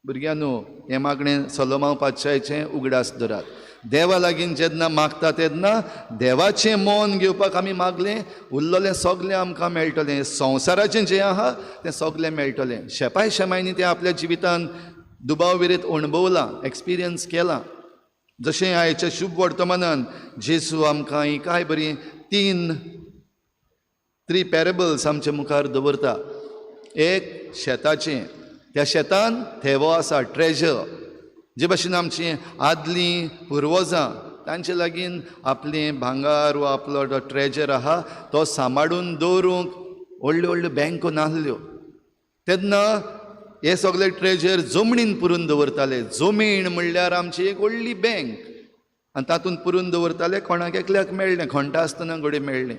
[SPEAKER 3] भुरग्यांनो, हें मागणें सोलोमन पातशायचें उगडास धरात. देवा लागीं जेन्ना मागता तेन्ना देवाचें मौन घेवपाक आमी मागलें, उरलोलें सगलें आमकां मेळटलें. संवसाराचें जें आहा तें सगलें मेळटलें. शेपाय शेमायनी तें आपल्या जिवितान दुबाव विरेत अणभवलां, एक्सपिरियन्स केलां. जशें आयच्या शुभ वर्तमानान जेजू आमकां ही काय बरी थ्री पॅरेबल्स आमच्या मुखार दवरता. एक शेताचें, त्या शेतान थेवो आसा, ट्रेजर. जे भाशेन आमची आदलीं पुर्वजां तांचे लागीं आपलें भांगार वा आपलो जो ट्रेजर आहा तो सांबाळून दवरूंक व्हडल्यो व्हडल्यो बँको नासल्यो. तेन्ना हे सगळे ट्रेजर जमणीन पुरून दवरताले. जमीन म्हणल्यार आमची एक व्हडली बँक आनी तातूंत पुरून दवरताले. कोणाक एकल्याक मेळ्ळें, खंटा आसतना घडये मेळ्ळें.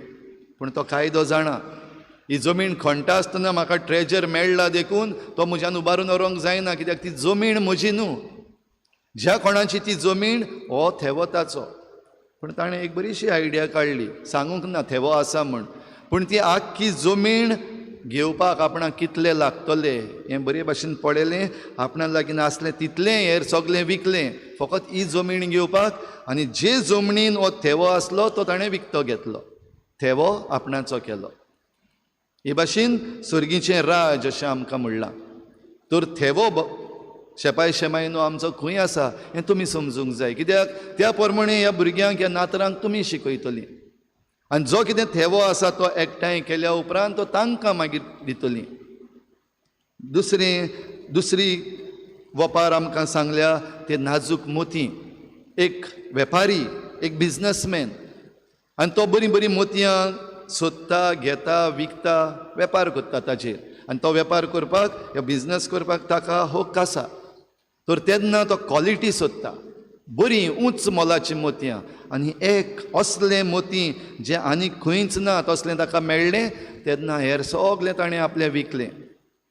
[SPEAKER 3] पूण तो कायदो जाणा, ही जमीन खंटा आसतना म्हाका ट्रेजर मेळ्ळा देखून तो म्हज्यान उबारून व्हरूंक जायना, कित्याक ती जमीन म्हजी न्हू. ज्या कोणाची ती जमीन हो थेवो ताचो. पूण ताणें एक बरीशी आयडिया काडली, सांगूंक ना थेवो आसा म्हूण, पूण ती आख्खी जमीन घेवपाक आपणाक कितले लागतले हें बरे भाशेन पळयलें. आपणाक लागीं आसलें तितलें हेर सगलें विकलें फकत ही जमीन घेवपाक. आनी जे जमणीन हो थेवो आसलो तो ताणें विकतो घेतलो, थेवो आपणाचो केलो. हे भाशेन सर्गीचें राज अशें आमकां म्हणलां. तर थेवो शेपाय शेमायनो आमचो खंय आसा हें तुमी समजूंक जाय, कित्याक त्या प्रमाणे ह्या भुरग्यांक ह्या नातरांक तुमी शिकयतलीं. आनी जो कितें थेवो आसा तो एकठांय केल्या उपरांत तो तांकां मागीर दितलीं. दुसरी वपार आमकां सांगल्या ते नाजूक मोती. एक वेपारी, एक बिझनसमॅन, आनी तो बरीं बरीं मोतयां सोदता, घेता, विकता, वेपार करता ताचेर. आनी तो वेपार करपाक, ह्यो बिझनस करपाक ताका हक्क आसा. तर तेन्ना तो क्वॉलिटी सोदता, बरीं उंच मोलाचीं मोतयां. आनी एक असलें मोती जें आनीक खंयच ना तसलें ताका मेळ्ळें तेन्ना हेर सगलें ताणें आपलें विकलें.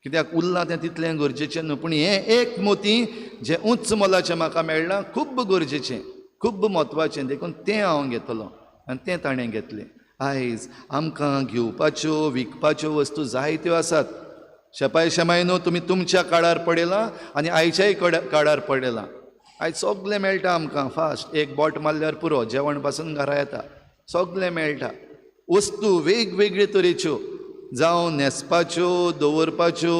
[SPEAKER 3] कित्याक उरलां तें तितलें गरजेचें न्हू, पूण हें एक मोती जें उंच मोलाचें म्हाका मेळ्ळां, खूब गरजेचें, खूब म्हत्वाचें, देखून तें हांव घेतलों. आनी तें ताणें घेतलें. आयज आमकां घेवपाच्यो विकपाच्यो वस्तू जायत्यो आसात. शेपाय शेमायनो तुमी तुमच्या काळार पळयलां आनी आयच्याय काळार पळयलां. आयज सगलें मेळटा आमकां फास्ट. एक बोट मारल्यार पुरो, जेवण पासून घरा येता, सगलें मेळटा. वस्तू वेगवेगळे तरेच्यो, जावं न्हेसपाच्यो, दवरपाच्यो,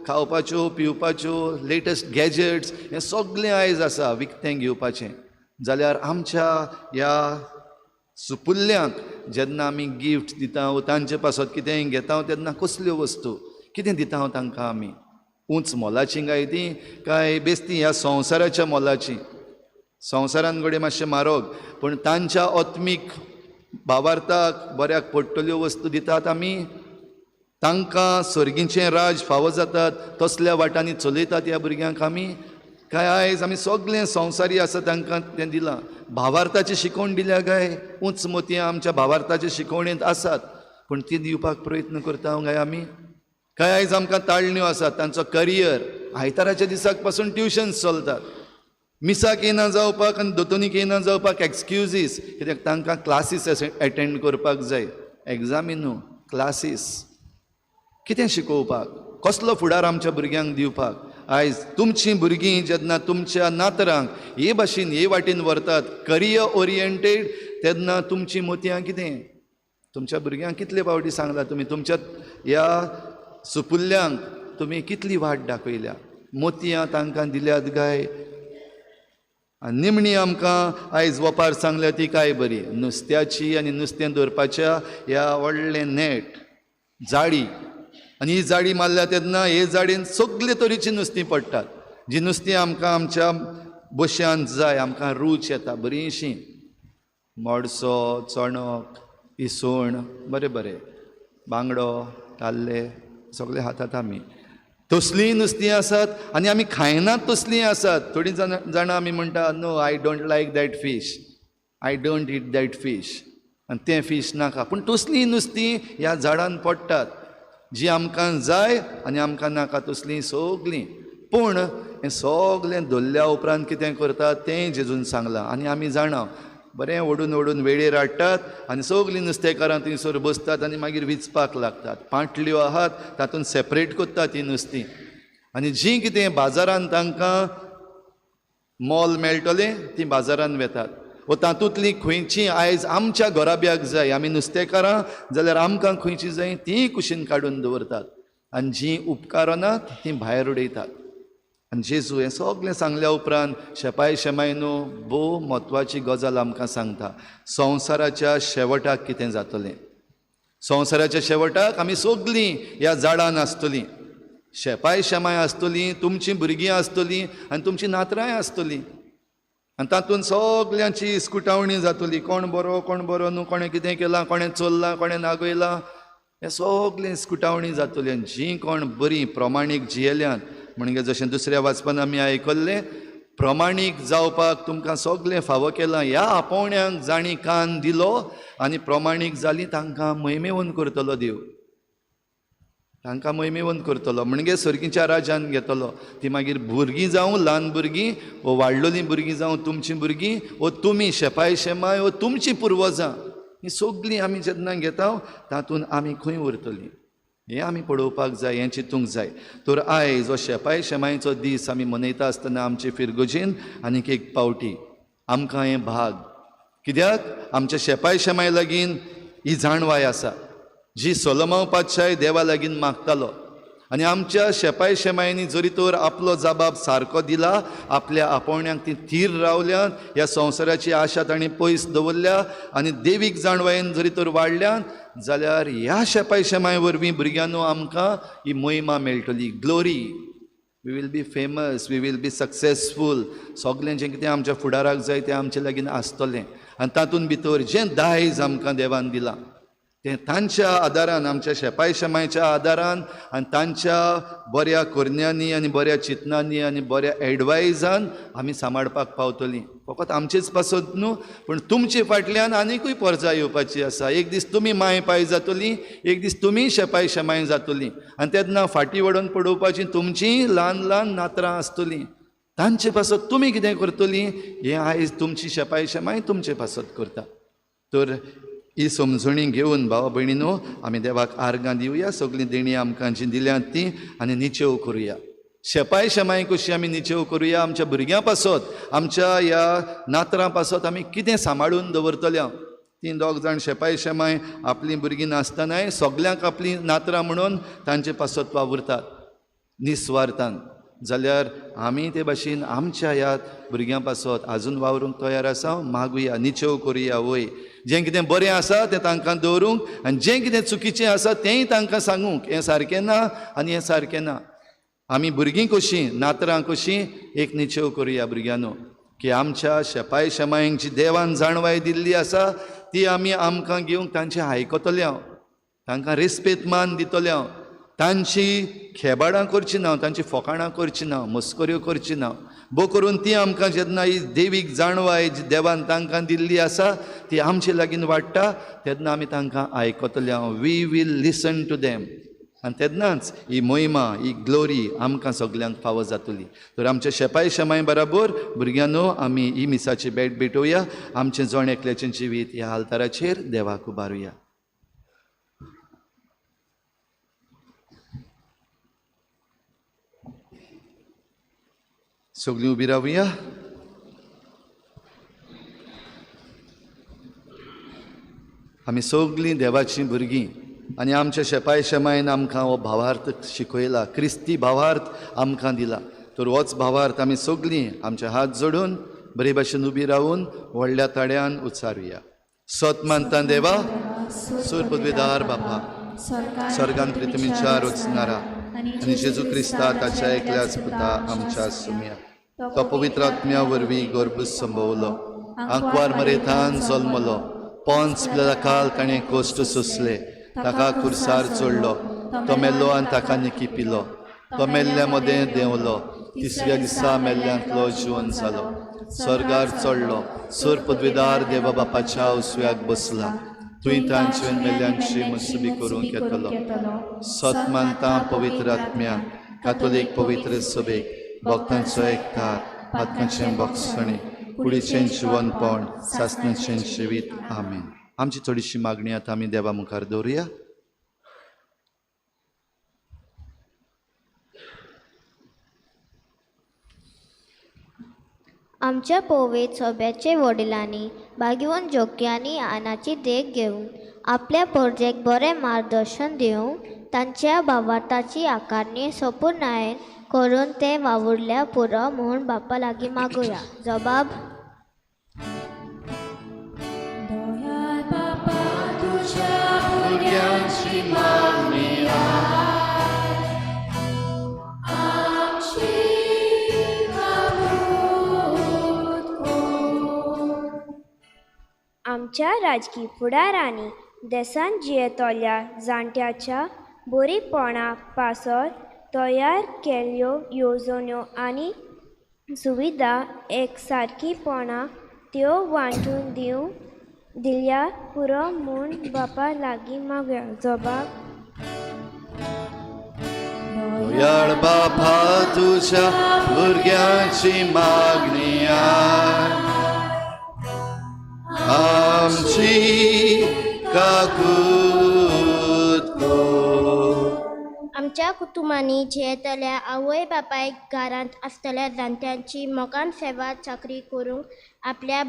[SPEAKER 3] खावपाच्यो, पिवपाच्यो, लेटस्ट गॅजेट्स, हें सगलें आयज आसा विकतें घेवपाचें. जाल्यार आमच्या ह्या सुपुल्ल्यांक जेन्ना आमी गिफ्ट दिता वा तांचे पासत कितेंय घेता तेन्ना कसल्यो वस्तू, कितें दिता हांव तांकां आमी उंच मोलाचीं काय तीं काय बेस्ती ह्या संवसाराच्या मोलाचीं संवसारान घडये मातशें म्हारग पूण तांच्या आत्मीक भावार्थाक बऱ्याक पडटल्यो वस्तू दितात आमी तांकां सर्गीचें राज फावो जातात तसल्या वाटांनी चलयतात ह्या भुरग्यांक आमी काय आयज आमी सगळें संवसारी आसा तांकां तें दिलां भावार्थाची शिकवण दिल्या काय उंच मोतयां आमच्या भावार्थाचे शिकवणेंत आसात पूण ती दिवपाक प्रयत्न करता काय आमी काय आयज आमकां ताळण्यो आसात तांचो करियर आयताराच्या दिसाक पासून ट्युशन्स चलतात मिसाक येना जावपाक आनी दोतोनीक येना जावपाक एक्सक्युजीस कित्याक तांकां क्लासीस एटेंड करपाक जाय एग्जामी न्हू क्लासीस कितें शिकोवपाक कसलो फुडार आमच्या भुरग्यांक दिवपाक आयज तुमचीं भुरगीं जेन्ना तुमच्या नातरांक हे भाशेन हे वाटेन व्हरतात करियर ओरिएंटेड तेन्ना तुमचीं मोतयां कितें तुमच्या भुरग्यांक कितले फावटी सांगला तुमी तुमच्या ह्या सुपुल्यांक तुमी कितली वाट दाखयल्या मोतयां तांकां दिल्यात काय आनी निमणी आमकां आयज वपार सांगल्या ती काय बरी नुस्त्याची आनी नुस्तें दवरपाच्या ह्या व्हडलें नेट जाळी आनी ही जाळी मारल्या तेन्ना हे जाळीन सगळे तरेचीं नुस्तीं पडटात जी नुस्तीं आमकां आमच्या बोश्यांत जाय आमकां रूच येता बरीशीं मोडसो चणक इसवण बरें बरें बांगडो ताल्ले सगळे खातात आमी तसलीं नुस्तीं आसात आनी आमी खायनात तसलीं आसात थोडीं जाणां आमी म्हणटा no I don't like that fish I don't eat that fish आनी तें फीश नाका पूण तसलीं नुस्तीं ह्या झाडान पडटात जी आमकां जाय आनी आमकां नाका तसलीं सगलीं पूण हें सगलें धरल्या उपरांत कितें करतात तें जेजून सांगलां आनी आमी जाणा बरें ओडून ओडून वेळेर हाडटात आनी सगलीं नुस्तेकारां थंयसर बसतात आनी मागीर विचपाक लागतात पांटल्यो आहात तातूंत सेपरेट करतात तीं नुस्तीं आनी जीं कितें बाजारांत तांकां मोल मेळटलें तीं बाजारांत वेतात वो तातूंतलीं खंयचीं आयज आमच्या घोराब्याक जाय आमी नुस्तेकारां जाल्यार आमकां खंयचीं जाय तीं कुशीन काडून दवरतात आनी जीं उपकारनात तीं भायर उडयतात आनी जेजू हें सगलें सांगल्या उपरांत शेपाय शेमाय न्हू भोव म्हत्वाची गजाल आमकां सांगता संवसाराच्या शेवटाक कितें जातलें संवसाराच्या शेवटाक आमी सगलीं ह्या झाडान आसतलीं शेपाय शेमाय आसतलीं तुमचीं भुरगीं आसतलीं आनी तुमचीं नातरांय आसतलीं आनी तातूंत सगल्यांची इस्कुटावणी जातली कोण बरो न्हू कोणें कितें केलां कोणें चल्लां कोणें नागयलां हें सगलें इस्कुटावणी जातली आनी जीं कोण बरीं प्रमाणीक जियेल्यांत म्हणजे जशें दुसऱ्या वाचपान आमी आयकल्लें प्रमाणीक जावपाक तुमकां सगलें फावो केलां ह्या आपोवण्यांक जाणी कान दिलो आनी प्रमाणीक जालीं तांकां महिमेवन करतलो देव तांकां महिमेवन करतलो म्हणजे सर्गीच्या राज्यान घेतलो ती मागीर भुरगीं जावं ल्हान भुरगीं वो वाडलोलीं भुरगीं जावं तुमचीं भुरगीं वो तुमी शेपाय शेमाय वो तुमचीं पुर्वजां हीं सगलीं आमी जेन्ना घेता तातूंत आमी खंय उरतलीं हें आमी पळोवपाक जाय हें चिंतूंक जाय तर आयज हो शेपाय शेमायचो दीस आमी मनयता आसतना आमचे फिरगोजीन आनीक एक पावटी आमकां हें भाग कित्याक आमच्या शेपाय शेमाय लागीं ही जाणवाय आसा जी सोलोमोन पातशाय देवा लागीं मागतालो आनी आमच्या शेपाय शेमायनी जरी तर आपलो जबाब सारको दिला आपल्या आपोवण्यांक ती थीर रावल्यात ह्या संवसाराची आशा तांणी पयस दवरल्या आनी देवीक जाणवायेन जरी तर वाडल्यात जाल्यार ह्या शेपाय शेमाय वरवीं भुरग्यांनो आमकां ही महिमा मेळटली glory we will be famous we will be successful सगलें जें कितें आमच्या फुडाराक जाय तें आमचे लागीं आसतलें आनी तातूंत भितर जें दायज आमकां देवान दिलां तें तांच्या आदारान आमच्या शेपाय शेमायच्या आदारान आनी तांच्या बऱ्या कोरन्यांनी आनी बऱ्या चिंतनांनी आनी बऱ्या एडवायजान आमी सांबाळपाक पावतलीं फकत आमचेच पासत न्हू पूण तुमचे फाटल्यान आनिकूय परजा येवपाची आसा एक दीस तुमी माय पाय जातलीं एक दीस तुमी शेपाय शेमाय जातलीं आनी तेन्ना फाटीं वडोवन पडोवपाचीं तुमचीं ल्हान ल्हान नातरां आसतलीं तांचे पासत तुमी कितें करतलीं हें आयज तुमची शेपाय शेमाय तुमचे पासत करता तर ही समजणी घेवन भावा भयणीनो आमी देवाक आर्गां दिवया सगलीं देणी आमकां जी दिल्यांत ती आनी निचेव करुया शेपाय शेमाय कशी आमी निचेव करुया आमच्या भुरग्यां पासत आमच्या ह्या नातरां पासत आमी कितें सांबाळून दवरतल्या तीं दोग जाण शेपाय शेमाय आपलीं भुरगीं नासतनाय सगल्यांक आपलीं नातरां म्हणून तांचे पासत वावुरतात निस्वार्थान जाल्यार आमी ते भाशेन आमच्या ह्या भुरग्यां पासत आजून वावरूंक तयार आसा. मागुया, निचेव करुया. वय जें कितें बरें आसा तें तांकां दवरूंक आनी जें कितें चुकीचें आसा तेंय तांकां सांगूंक. हें सारकें ना आनी हें सारकें ना. आमी भुरगीं कशीं, नातरां कशीं एक निचेव करुया भुरग्यांनो, की आमच्या शेपाय शेमायंक जी देवान जाणवाय दिल्ली आसा ती आमी आमकां घेवंक तांचें आयकतले हांव, तांकां रेस्पेत मान दितले हांव, तांची खेबाडां करची ना, तांची फोकाणां करची ना, मस्कऱ्यो करची ना. बो करून ती आमकां जेन्ना ही देवीक जाणवाय जी देवान तांकां दिल्ली आसा ती आमचे लागीं वाडटा तेन्ना आमी तांकां आयकतले हांव. We will listen to them. आनी तेन्नाच ही मोहिमा, ही ग्लोरी आमकां सगल्यांक फावो जातली. तर आमच्या शेपाय शेमाय बराबर भुरग्यांनो आमी ही मिसाची भेट भेटोवया. आमचें जण एकल्याचें जिवीत ह्या आल्ताराचेर देवाक उबारुया. सगळीं उबी रावुया. आमी सगळीं देवाचीं भुरगीं आनी आमच्या शेपाय शेमायन आमकां हो भावार्थ शिकयला, क्रिस्ती भावार्थ आमकां दिला. तर होच भावार्थ आमी सगळीं आमचे हात जोडून बरे भाशेन उबी रावून व्हडल्या ताड्यान उच्चारुया. सत मानता देवा, सूर पदवीदार बापा, स्वर्गान प्रितमीचार वचनारा आनी जेजू क्रिस्ता ताच्या एकल्याच पुता आमच्या सुम्या. तो पवित्र आत्म्या वरवीं गर्भ संभवलो, आंकवार मरेतान जल्मलो, पोंच काल ताणें कोश्ट सोंसले, ताका खुर्सार चोडलो, तो मेल्लो आनी ताका निकी पिलो, तो मेल्ल्या मदें देंवलो, तिसऱ्या दिसा मेल्ल्यांतलो जिवन जालो, स्वर्गार चडलो, सूर पदवीदार देवा बापाच्या उजव्याक बसला, तुय तांचे मेल्ल्यांची मनसुबी करूंक येतलो. सत मानता पवित्र आत्म्या, कातोलीक पवित्र सभेक, भक्तांचो एकठार, आत्म्याचें भक्षणी, कुडीचें जिवनपण, सासणाचें जिवीत. आमीन. आमची थोडीशी मागणी आतां आमी देवा मुखार दवरुया.
[SPEAKER 5] आमच्या पोवेत सोब्याचे वडिलांनी भाग्यवन जोग्यांनी आनाची देख घेवन आपल्या पोरजेक बरें मार्गदर्शन दिवंक तांच्या भावार्थाची आकारणी संपूर्णायेन करून ते वावुरल्या पुरो म्हूण बापा लागीं मागुया. जबाब.
[SPEAKER 2] दयाळ बापा तुझ्या भुरग्यांची मागणी आमची
[SPEAKER 4] आमच्या राजकी फुडारांनी देशांत जियेतल्या जाणट्याच्या बरीपणा पासत तयार केल्ल्यो येवजण्यो आनी सुविधा एक सारकीपणा त्यो वांटून दिल्या पुरो म्हूण बापा लागीं मागया. जबाब.
[SPEAKER 3] दयाळ बापा तुझ्या भुरग्यांची मागणी आमची काकूत कर.
[SPEAKER 5] आमच्या कुटुंबांनी जियेतल्या आवय बापायक घरांत आसतल्या जाणट्यांची मोगान सेवा चाकरी करूंक आपल्या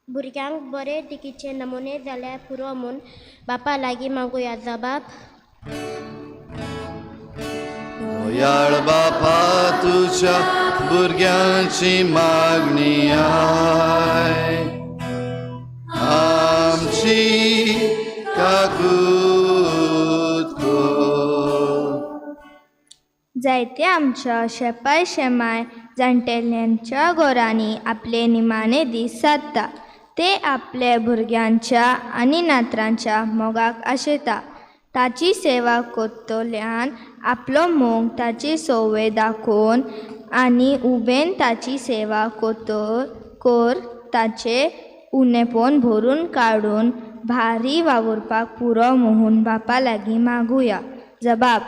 [SPEAKER 5] भुरग्यांक बरे दिकेचे नमुने जाल्यार पुरो म्हूण बापा लागीं मागुया. जबाब.
[SPEAKER 3] दयाळ बापा तुझ्या भुरग्यांची मागणी आमची काकूत कर.
[SPEAKER 4] जायते आमच्या शेपाय शेमाय जाणटेल्यांच्या घरांनी आपले निमाणे दीस सादता. ते आपल्या भुरग्यांच्या आनी नातरांच्या मोगाक आशेता. ताची सेवा कोत्तोल्यान आपलो मोग ताची सवय दाखोवन आनी उबेन ताची सेवा कोर ताचे उणेपण भरून काडून भारी वावुरपाक पुरो म्हणून बापा लागीं मागुया. जबाब.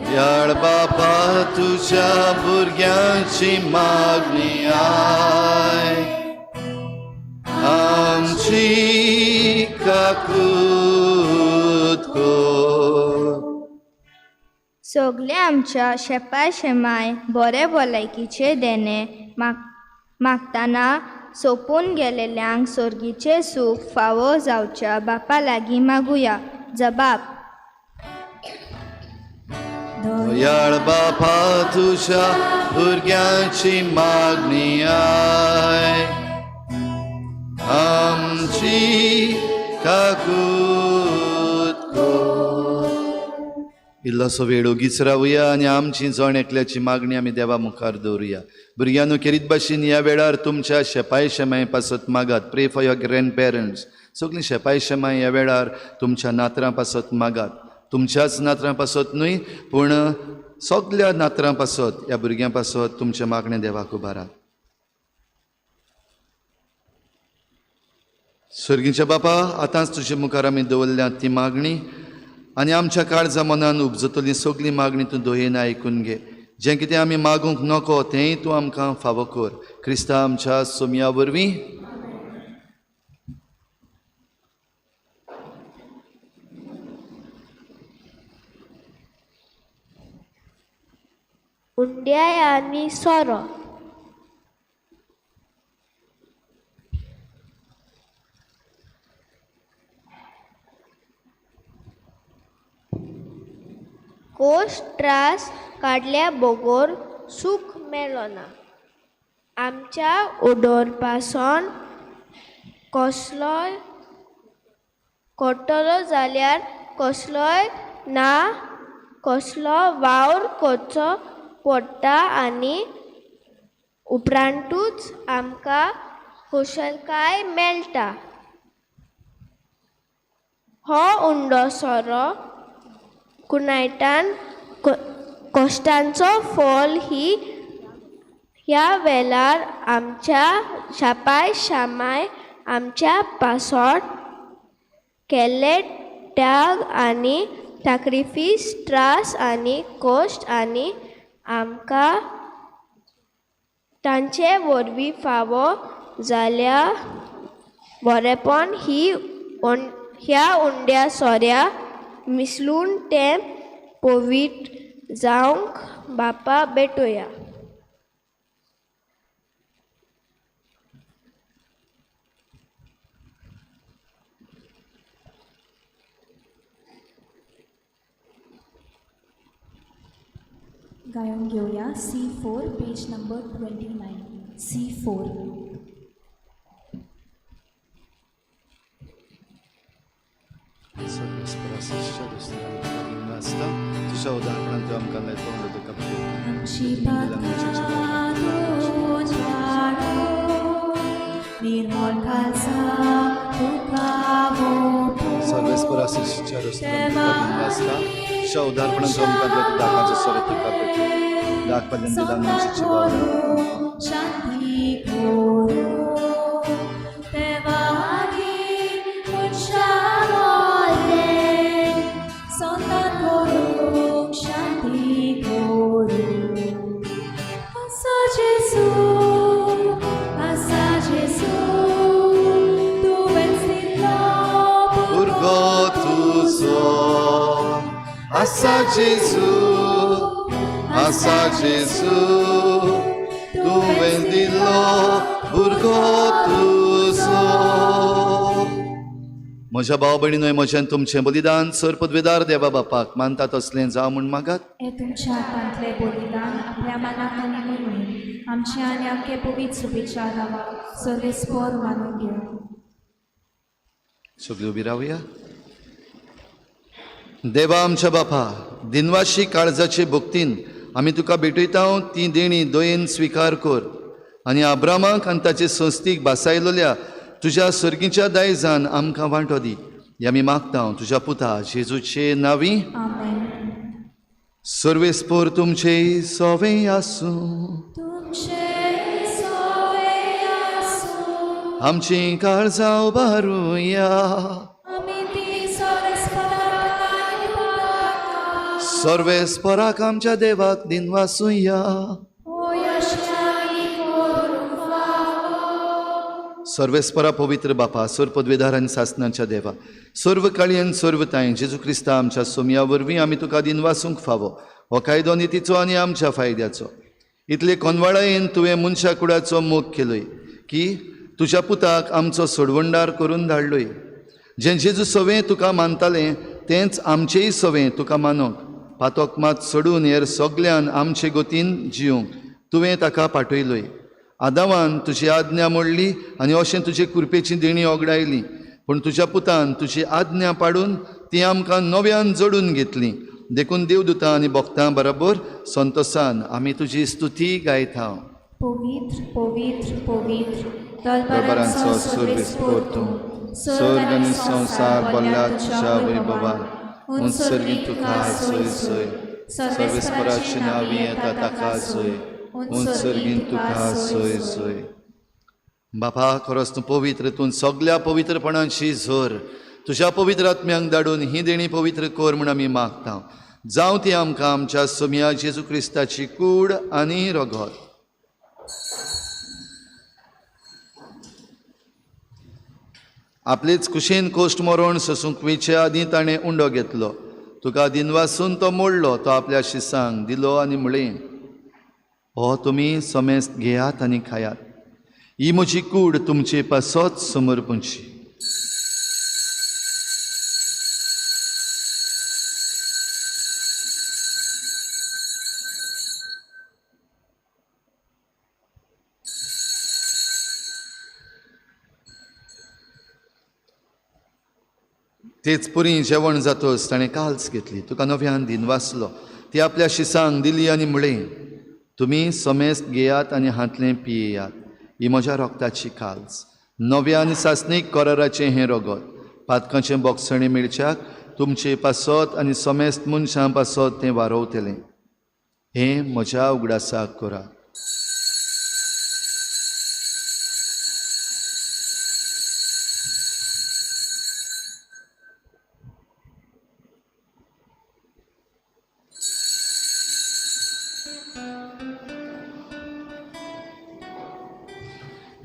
[SPEAKER 3] दयाळ बापा तुझ्या भुरग्यांची मागणी आमची काकूत कर.
[SPEAKER 4] सगळे आमच्या शेपाय शेमाय बरे भलायकीचे देणे मागताना सोपून गेलेल्यांक सर्गीचे सूख फावो जावच्या बापा लागीं मागुया. जबाब.
[SPEAKER 3] दयाळ बापा तुझ्या भुरग्यांची मागणी आय आमची काकूत कर. इल्लोसो वेळ ओगीच रावुया आनी आमची जण एकल्याची मागणी आमी देवा मुखार दवरुया. भुरग्यांनो खेरीत भाशेन ह्या वेळार तुमच्या शेपाय शेमाय पासत मागात. प्रे फॉर युअर ग्रँड पेरंट्स. सगळीं शेपाय शेमाय ह्या वेळार तुमच्या नातरां पासत मागात. तुमच्याच नातरां पासत न्हय पूण सगळ्या नातरां पासत ह्या भुरग्यां पासत तुमचे मागणें देवाक उबारात. स्वर्गीच्या बापा, आतांच तुजे मुखार आमी दवरल्या ती मागणी आनी आमच्या काळजा मनान उपजतली सगळी मागणी तूं दोयेन आयकून घे. जें कितें आमी मागूंक नको तेंय तूं आमकां फावो कर. क्रिस्ता आमच्या सोमया वरवीं.
[SPEAKER 4] उंड्याय आनी सोरो. कोश त्रास काडल्या बोगोर सूख मेळ्ळो ना. आमच्या उडोर पासून कसलोय कोट्टलो जाल्यार कसलोय ना कसलो वावर करचो पडटा आनी उपरांतूच आमकां खुशालकाय मेळटा. हो उंडो सोरो कुनायटान कश्टांचो फळ ही ह्या वेळार आमच्या शापाय शामाय आमच्या पासोट केल्ले त्याग आनी सॅक्रिफीस त्रास आनी कश्ट आनी आमकां तांचे वरवीं फावो जाल्या बरेपण ह्या उंड्या सोऱ्या मिसलून तें पवित्र जावंक बापा बेटोया.
[SPEAKER 1] गायन घेऊया C4 पेज नंबर 29. C4.
[SPEAKER 3] तुझ्या उदाहरणांत आमकां तोंड दुखा
[SPEAKER 1] आमची निर्मळ खालसा
[SPEAKER 3] सर्वेस्पर आशिषच्या रस्त्यावर तुझ्या उदाहरणांत आमकां दाखाचो सोरो तुका भेटलो. दाख पर्यंत दानाची वावर
[SPEAKER 1] शांती कोरो देवानी उच्चारोले संतान कोरो शांती कोरो. आसा जेसू तुवें दिलो
[SPEAKER 3] भुरगो तुजो. आसा जेसू तुवें दिलो भुरगो तुजो. म्हज्या भाव भयणींनो, म्हजें तुमचें बलिदान सर पदवेदार देवा बापाक मानता तसलें जावं म्हूण मागात.
[SPEAKER 1] हे तुमच्या हातांतले बलिदान आपल्या मनाक आनी मनान आमचे आनी आख्खे पवित्र सुबेच्या नांवाक सर्वेस्पर मानून घेवं.
[SPEAKER 3] सगळीं उबी रावया. देवा आमच्या बापा, दिनवाशी काळजाचे भक्तीन आमी तुका भेटयता ती देणी दोयेन स्विकार कर आनी अब्रामाक आनी ताचे संस्थीक बासायलोल्या तुज्या सर्गीच्या दायजान आमकां वांटो दी. हे आमी मागता तुज्या पुता जेजूचे नांवी.
[SPEAKER 1] आमेन.
[SPEAKER 3] सर्वेस्पर तुमचे सोवें आसूं.
[SPEAKER 1] तुमचे सोवे आसूं.
[SPEAKER 3] आमची काळजां उबारुया.
[SPEAKER 1] आमी ती सर्वेस्पराक पावता.
[SPEAKER 3] सर्वेस्पराक आमच्या देवाक दिनवासुया.
[SPEAKER 1] ओ यशाई करून फावो.
[SPEAKER 3] सर्वेस्परा पवित्र बापा, सर पदवेदार आनी सासणाच्या देवा, सर्व काळी आनी सर्व ताई जेजू क्रिस्ता आमच्या सोमया वरवीं आमी तुका दिनवासूंक फावो. हो कायदो नितीचो आनी आमच्या फायद्याचो. इतले कोनवाळायेन तुवें मनशा कुळाचो मोग केलोय की तुज्या पुताक आमचो सोडवंडार करून धाडलोय. जें जेजू सवें तुका मानतालें तेंच आमचेय सवें तुका मानोंक पातोक मात सोडून हेर सगळ्यान आमचे गोतीन जिवंक तुवें ताका पाठयलोय. आदामान तुजी आज्ञा मोडली आनी अशें तुजे कृपेची देणी ओगडायली. पूण तुज्या पुतान तुजी आज्ञा पाडून ती आमकां नव्यान जोडून घेतली. देखून देवदूतां आनी भक्तां बरोबर संतोशान आमी तुजी स्तुती गायता.
[SPEAKER 1] पवित्र पवित्र पवित्र
[SPEAKER 3] दरबारांचो सुरविस्पोर तूं, स्वर्ग आनी संवसार भरला तुज्या वैभवान. उत्सर्गीत तुका सोय सोय, सर्वेस्पराची नांवी येता ताका सोय. उत्सर्गीत तुका सोय सोय. बापा खरोच तूं पवित्र, तूं सगळ्या पवित्रपणाची झर तुज्या पवित्र आत्म्यांक धाडून ही देणी पवित्र कर म्हूण आमी मागता. जावं ती आमकां आमच्या सोम्या जेजू क्रिस्ताची कूड आनी रगत. आपलेच कुशेन कोश्ट मरोण सोसूंक वेचे आदीं ताणें उंडो घेतलो. तुका दिनवासून तो मोडलो. तो आपल्या शिसांक दिलो आनी म्हळें, हो तुमी समेस्त घेयात आनी खायात. ही म्हजी कूड तुमचे पासत समर्पणची. तेच पुरी जेवण जातोच ताणें काल्स घेतली. तुका नव्यान दिन वाचलो. ती आपल्या शिसांक दिली आनी म्हळें, तुमी समेस्त घेयात आनी हातलें पियेयात. ही म्हज्या रोगताची काल्स, नव्या आनी सासणीक कराराचें हें रगत. पातकांचें बोगसणें मेळच्याक तुमचे पासत आनी समेस्त मनशां पासत तें वारोवतलें. हें म्हज्या उगडासाक करात.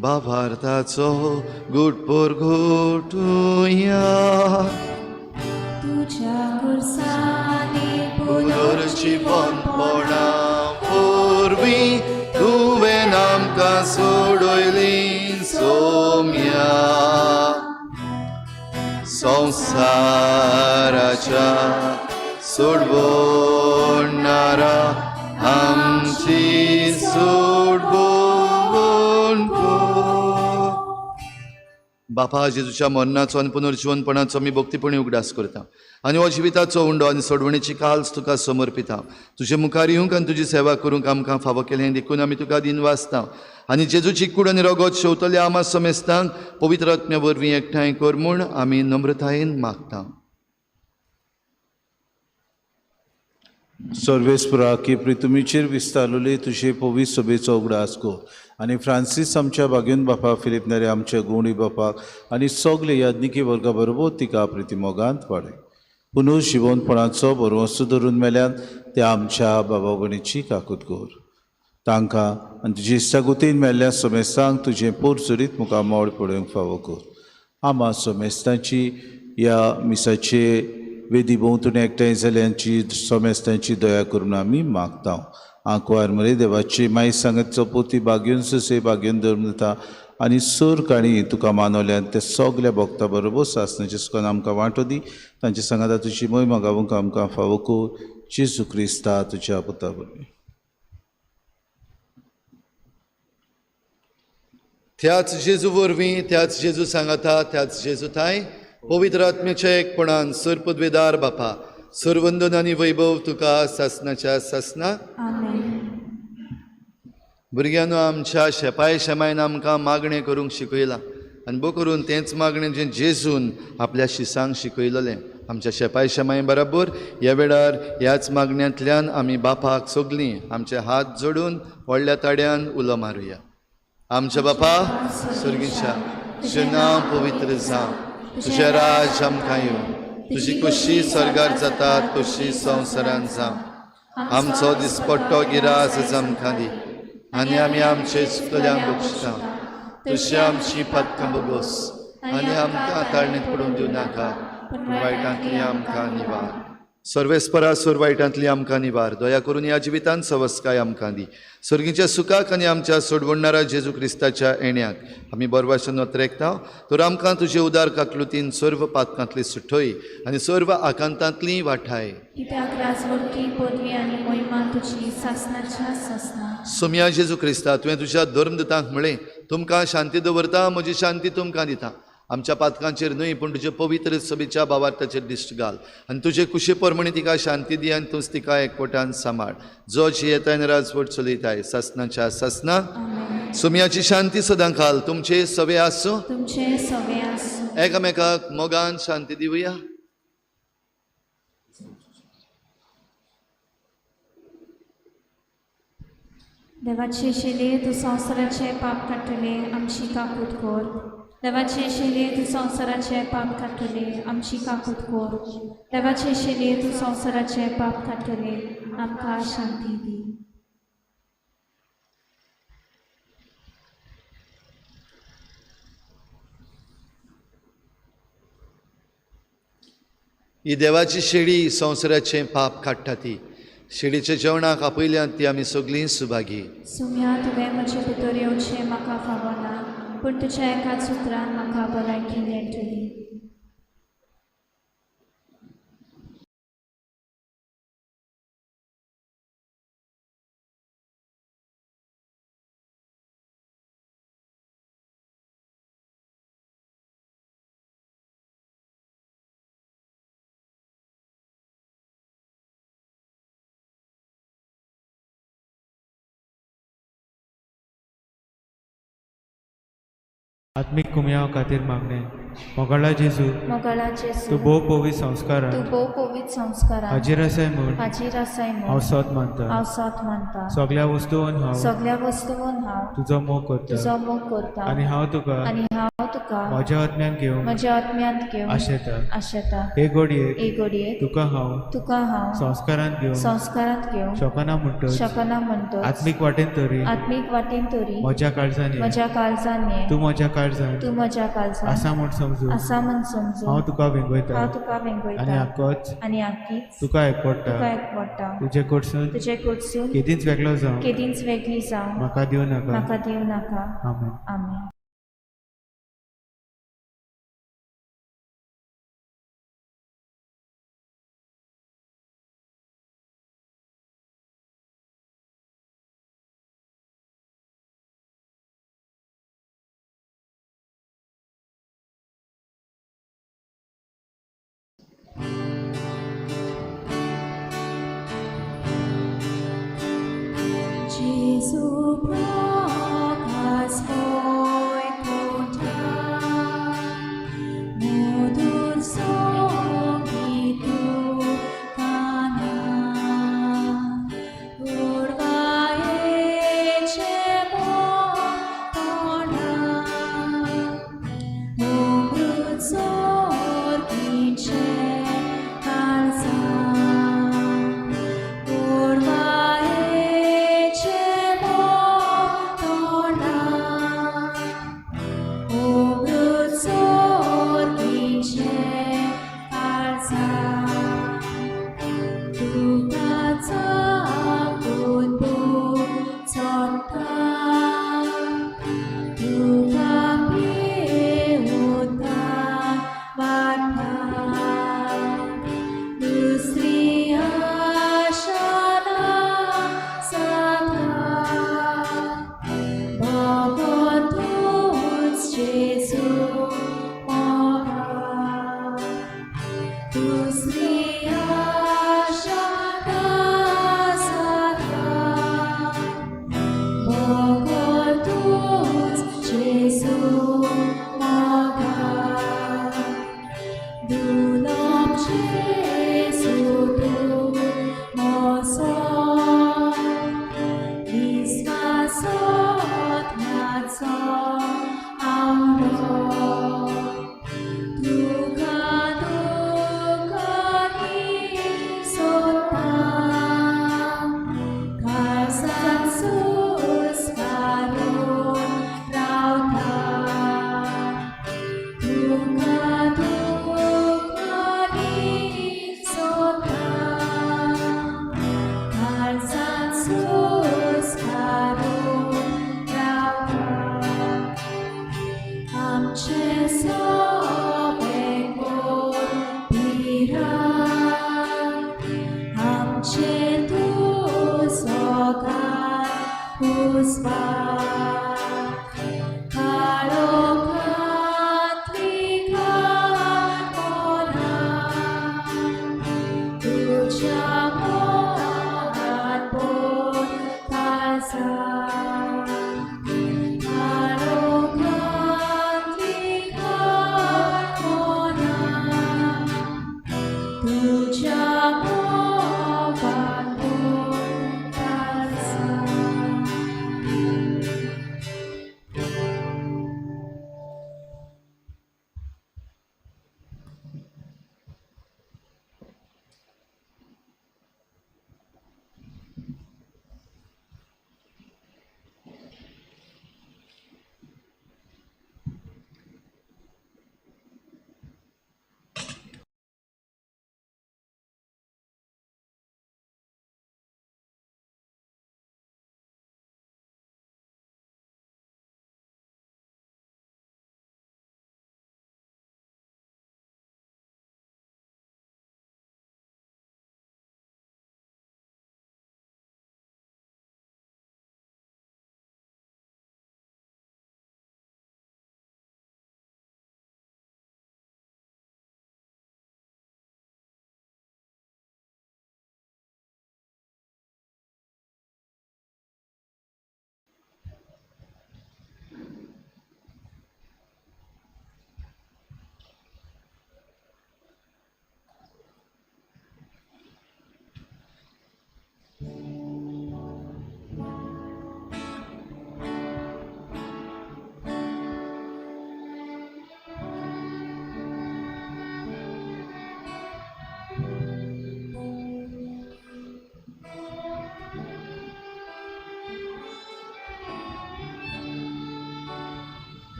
[SPEAKER 3] बाभारताचो गुटपोर घोटुया.
[SPEAKER 1] तुझ्या गुरसाने
[SPEAKER 3] पुनर्ची पोनपणा पोरवी तुवें आमकां सोडयली सोम्या. संवसाराच्या सोडवणारा आमची सोडवण. बापा जेजूच्या मरणाचो आनी पुनर्जीवनपणाचो आमी भक्तीपणी उगडास करता आनी हो जिविताचो उंडो आनी सोडवणेची काल्स तुका समर्पिता. तुजे मुखार येवंक आनी तुजी सेवा करूंक आमकां फावो केलें देखून आमी तुका दिन वाचता. आनी जेजूची कूड आनी रगत शेवतल्या आमा समेस्तांक पवित्र आत्म्या वरवीं एकठांय कर म्हूण आमी नम्रतायेन मागता.
[SPEAKER 8] सर्वेस्परा की प्रितुमीचेर विस्तारलेली तुजे पवित्र सभेचो उगडास गो आनी फ्रांसीस आमच्या बागेन बापा फिलिप नेरे आमच्या गवंडी बापाक आनी सगळे याज्ञिकी वर्गा बरोबर तिका प्रितीमोगांत वाडय. पुनर्जीवनपणाचो बरोवंसो धरून मेल्यान त्या आमच्या बाबा भयणीची काकूट कर. तांकां आनी तुजे इश्टागुतीन मेल्ल्या समेस्तांक तुजें पोरसुरीत मुखार मोड पडोवंक फावो कर. आमा समेस्तांची ह्या मिसाचे वेदी भोंवतणी एकठांय जाल्यांची समेस्तांची दया करून आमी मागता. आंकवार मरे देवाची माई सांगतचो पोती बागेवन सुसे बागेवन धरून दिता आनी सूर काणी तुका मानवल्यान ते सगल्या भक्तां बरोबर सासणाचे सुखान आमकां वांटो दी. तांचे सांगाता तुजी महिमा गावूंक आमकां फावो कर. जेजू क्रिस्ता तुज्या पुता वरवीं.
[SPEAKER 3] त्याच जेजू वरवीं, त्याच जेजू सांगाता, त्याच जेजू थाय पवित्र आत्म्याच्या एकपणान सरपदवेदार बापा सर्वंदन आनी वैभव तुका सासणाच्या सासना.
[SPEAKER 1] आमेन.
[SPEAKER 3] भुरग्यांनो आमच्या शेपाय शेमायन आमकां मागणें करूंक शिकयलां आनी बो करून तेंच मागणें जें जेजून आपल्या शिसांक शिकयलेलें आमच्या शेपाय शेमाय बरोबर ह्या वेळार ह्याच मागण्यांतल्यान आमी बापाक सगलीं आमचे हात जोडून व्हडल्या ताड्यान उलो मारुया. आमच्या बापा सर्गीच्या तुजें नांव पवित्र जावं. तुजें राज आमकां येवं. तुजी कशी स्वर्गार जाता तशी संवसारांत जावं. आमचो दिसपट्टो गिरास आज आमकां दी आनी आमी आमचे चुकल्यांक बक्षिता. तशी आमची पातकां बोगोस आनी आमकां ताळणेंत पडूंक दिवं नाका, पूण वायटांतली आमकां निवार. सर्वेस्परा सुरवायटांतली आमकां निवार दया करून ह्या जिवितांत सवस्काय आमकां दी सर्गीच्या सुखाक आनी आमच्या सोडवणारा जेजू क्रिस्ताच्या येण्याक आमी बरभाशेन नोत्रेकता तर आमकां तुजे उदार काकलुतीन सर्व पातकांतली सुटय आनी सर्व आकांतांतली वाठाय
[SPEAKER 1] कित्याक राजवटी पदवी आनी मोहिमा तुजी सासणाच्या सासना
[SPEAKER 3] सोम्या जेजू क्रिस्ता तुवें तुज्या धर्मदूतांक म्हळें तुमकां शांती दवरता म्हजी शांती तुमकां दिता आमच्या पातकांचेर न्हय पूण तुजे पवित्र सभेच्या भावार्थाचेर दिश्ट घाल आनी तुजे कुशे परमणी तिका शांती दी आनी तूंच तिका एकवटान सांबाळ जो जियेताय राजवट चलयताय सासनाच्या सासना सोम्याची शांती सदां घाल तुमचे सवे आसूं
[SPEAKER 1] तुमचे सवे आसूं
[SPEAKER 3] एकामेकाक मोगान शांती दिवया
[SPEAKER 1] देवाचे शेले तूं संवसाराचे पाप काडटले आमची काकूट कोर देवाचे शेले तूं संवसाराचे पाप काडटले आमची काकूट कोर देवाचे शेले तूं संवसाराचे पाप काडटले आमकां शांती दी
[SPEAKER 3] ही देवाची शेळी संवसाराचे पाप काडटा ती शेळीच्या जेवणाक आपयल्यात ती आमी सगळीं सुभागी
[SPEAKER 1] सुम्या तुवें म्हजे भितर येवचें म्हाका फावो ना पूण तुज्या एकाच उतरान म्हाका भलायकी मेळटली
[SPEAKER 2] आत्मिक कुमयां खातीर मागणे मोगाळा जेजू
[SPEAKER 1] मोगाळा जेजू
[SPEAKER 2] तूं भोव पवित्र संस्कारान
[SPEAKER 1] तूं भोव पवित्र संस्कारान
[SPEAKER 2] हाजीर आसाय म्हूण
[SPEAKER 1] हाजीर आसाय
[SPEAKER 2] हांव
[SPEAKER 1] म्हूण
[SPEAKER 2] सोत मानता
[SPEAKER 1] हांव सोत मानता
[SPEAKER 2] सगळ्या वस्तूंत हांव
[SPEAKER 1] सगळ्या वस्तूंत हांव
[SPEAKER 2] तुजो मोग करता
[SPEAKER 1] तुजो मोग करता
[SPEAKER 2] आनी हांव तुका
[SPEAKER 1] आनी हांव तुका
[SPEAKER 2] म्हज्या आत्म्यान घेवन
[SPEAKER 1] म्हज्या आत्म्यांत घेवन
[SPEAKER 2] आशेता
[SPEAKER 1] आशेता
[SPEAKER 2] हे घडयेक
[SPEAKER 1] एक घडयेक
[SPEAKER 2] तुका हांव संस्कारांत घेवन
[SPEAKER 1] संस्कारांत घेवन
[SPEAKER 2] शकना म्हणटच
[SPEAKER 1] शकना म्हणटच
[SPEAKER 2] आत्मीक वाटेन तरी
[SPEAKER 1] आत्मीक वाटेन तरी
[SPEAKER 2] म्हज्या काळजान ये.
[SPEAKER 1] म्हज्या काळजान ये
[SPEAKER 2] तूं म्हज्या काळजान
[SPEAKER 1] तूं म्हज्या काळजान
[SPEAKER 2] आसा म्हूण समजू
[SPEAKER 1] आसा म्हूण समजू
[SPEAKER 2] हांव तुका वेंगयता
[SPEAKER 1] हांव तुका
[SPEAKER 2] आनी
[SPEAKER 1] वेंगयता
[SPEAKER 2] आक्कोच
[SPEAKER 1] आनी आखीच
[SPEAKER 2] तुका एकपडटा
[SPEAKER 1] तुका एकवटा
[SPEAKER 2] तुजे कडसून
[SPEAKER 1] तुजे कडसून
[SPEAKER 2] केदींच वेगळो जावं
[SPEAKER 1] केदींच वेगळी जावं
[SPEAKER 2] म्हाका दिवं नाका
[SPEAKER 1] म्हाका दिवं नाका
[SPEAKER 2] आमेन
[SPEAKER 1] आमेन Jesu prokas foi contar, modur songitu kana, urvaece motona, umbrut sorgince calza.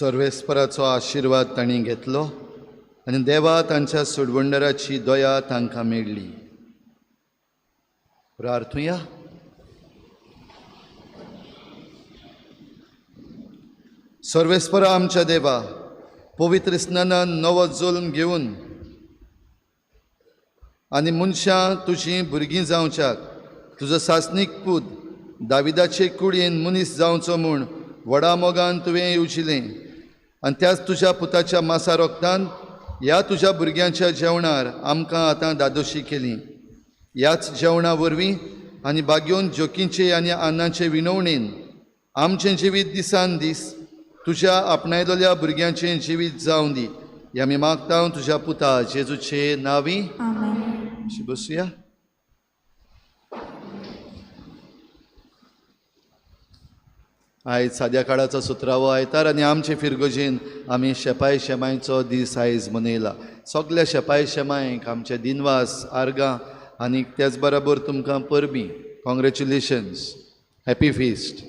[SPEAKER 3] सर्वेस्पराचो आशिर्वाद तांणी घेतलो आनी देवा तांच्या सुडवंडराची दया तांकां मेळ्ळी. प्रार्थुया. सर्वेस्परा आमच्या देवा, पवित्र स्नानान नवो जल्म घेवन आनी मनशां तुजीं भुरगीं जावच्याक तुजो सासणीक पूत दाविदाचे कुडयेन मनीस जावचो म्हूण व्हडा मोगान तुवें येवजिलें आनी त्याच तुज्या पुताच्या मासा रोगतान ह्या तुज्या भुरग्यांच्या जेवणार आमकां आतां दादोशी केली. ह्याच जेवणा वरवीं आनी बागेवन जोकींचे आनी आन्नाचे विणवणेन आमचें जिवीत दिसान दीस तुज्या आपणायलोल्या भुरग्यांचें जिवीत जावं दी. ह्या आमी मागता तुज्या पुता जेजूचे नांवी.
[SPEAKER 1] आमेन.
[SPEAKER 3] बसुया. आयज साद्या काळाचो 17वो आयतार आनी आमचे फिरगोजेन आमी शेपाय शेमायचो दीस आयज मनयला. सगल्या शेपाय शेमायक आमचे दिनवास आर्गां आनी त्याच बरोबर तुमकां परबीं. कॉंग्रेच्युलेशन्स. Happy feast.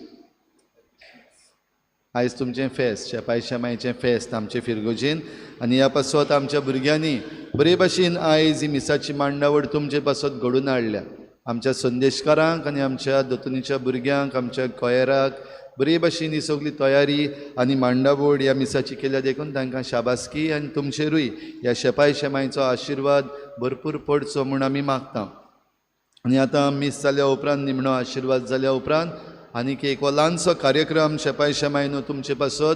[SPEAKER 3] आयज तुमचें फेस्त, शेपाय शेमायचें फेस्त आमचे फिरगोजेन आनी ह्या पासत आमच्या भुरग्यांनी बरे भाशेन आयज ही मिसाची मांडावळ तुमचे पासत घडोवन हाडल्या. आमच्या संदेशकारांक आनी आमच्या दोतोनीच्या भुरग्यांक, आमच्या कोयराक बरे भाशेन ही सगळी तयारी आनी मांडावळ ह्या मिसाची केल्या देखून तांकां शाबासकी आनी तुमचेरूय ह्या शेपाय शेमायचो आशिर्वाद भरपूर पडचो म्हूण आमी मागता. आनी आतां मीस जाल्या उपरांत, निमणो आशिर्वाद जाल्या उपरांत आनीक एक ल्हानसो कार्यक्रम शेपाय शेमायनो तुमचे पासत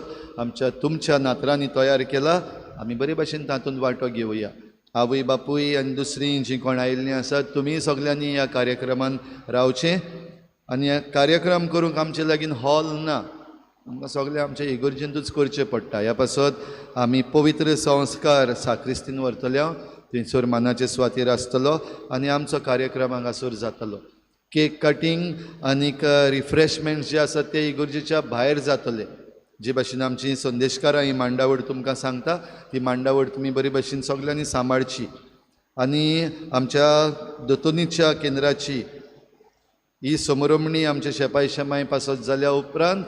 [SPEAKER 3] तुमच्या नातरांनी तयार केला. आमी बरे भाशेन तातूंत वांटो घेवया. आवय बापूय आनी दुसरीं जीं कोण आयिल्लीं आसात तुमी सगल्यांनी ह्या कार्यक्रमान रावचें. आनी हे कार्यक्रम करूंक आमचे लागीं हॉल ना, आमकां सगळें आमच्या इगर्जेंतूच करचें पडटा. ह्या पासत आमी पवित्र संस्कार साक्रिस्तीन व्हरतले, थंयसर मानाचे सुवातेर आसतलो आनी आमचो कार्यक्रम हांगासर जातलो. केक कटींग आनीक रिफ्रेशमेंट्स जे आसात ते इगर्जेच्या भायर जातले. जे भाशेन आमची संदेशकारां ही मांडावळ तुमकां सांगता ती मांडावळ तुमी बरे भाशेन सगल्यांनी सांबाळची. आनी आमच्या दोतोनीच्या केंद्राची ही समरमणी आमच्या शेपाय शेमाय पासत जाल्या उपरांत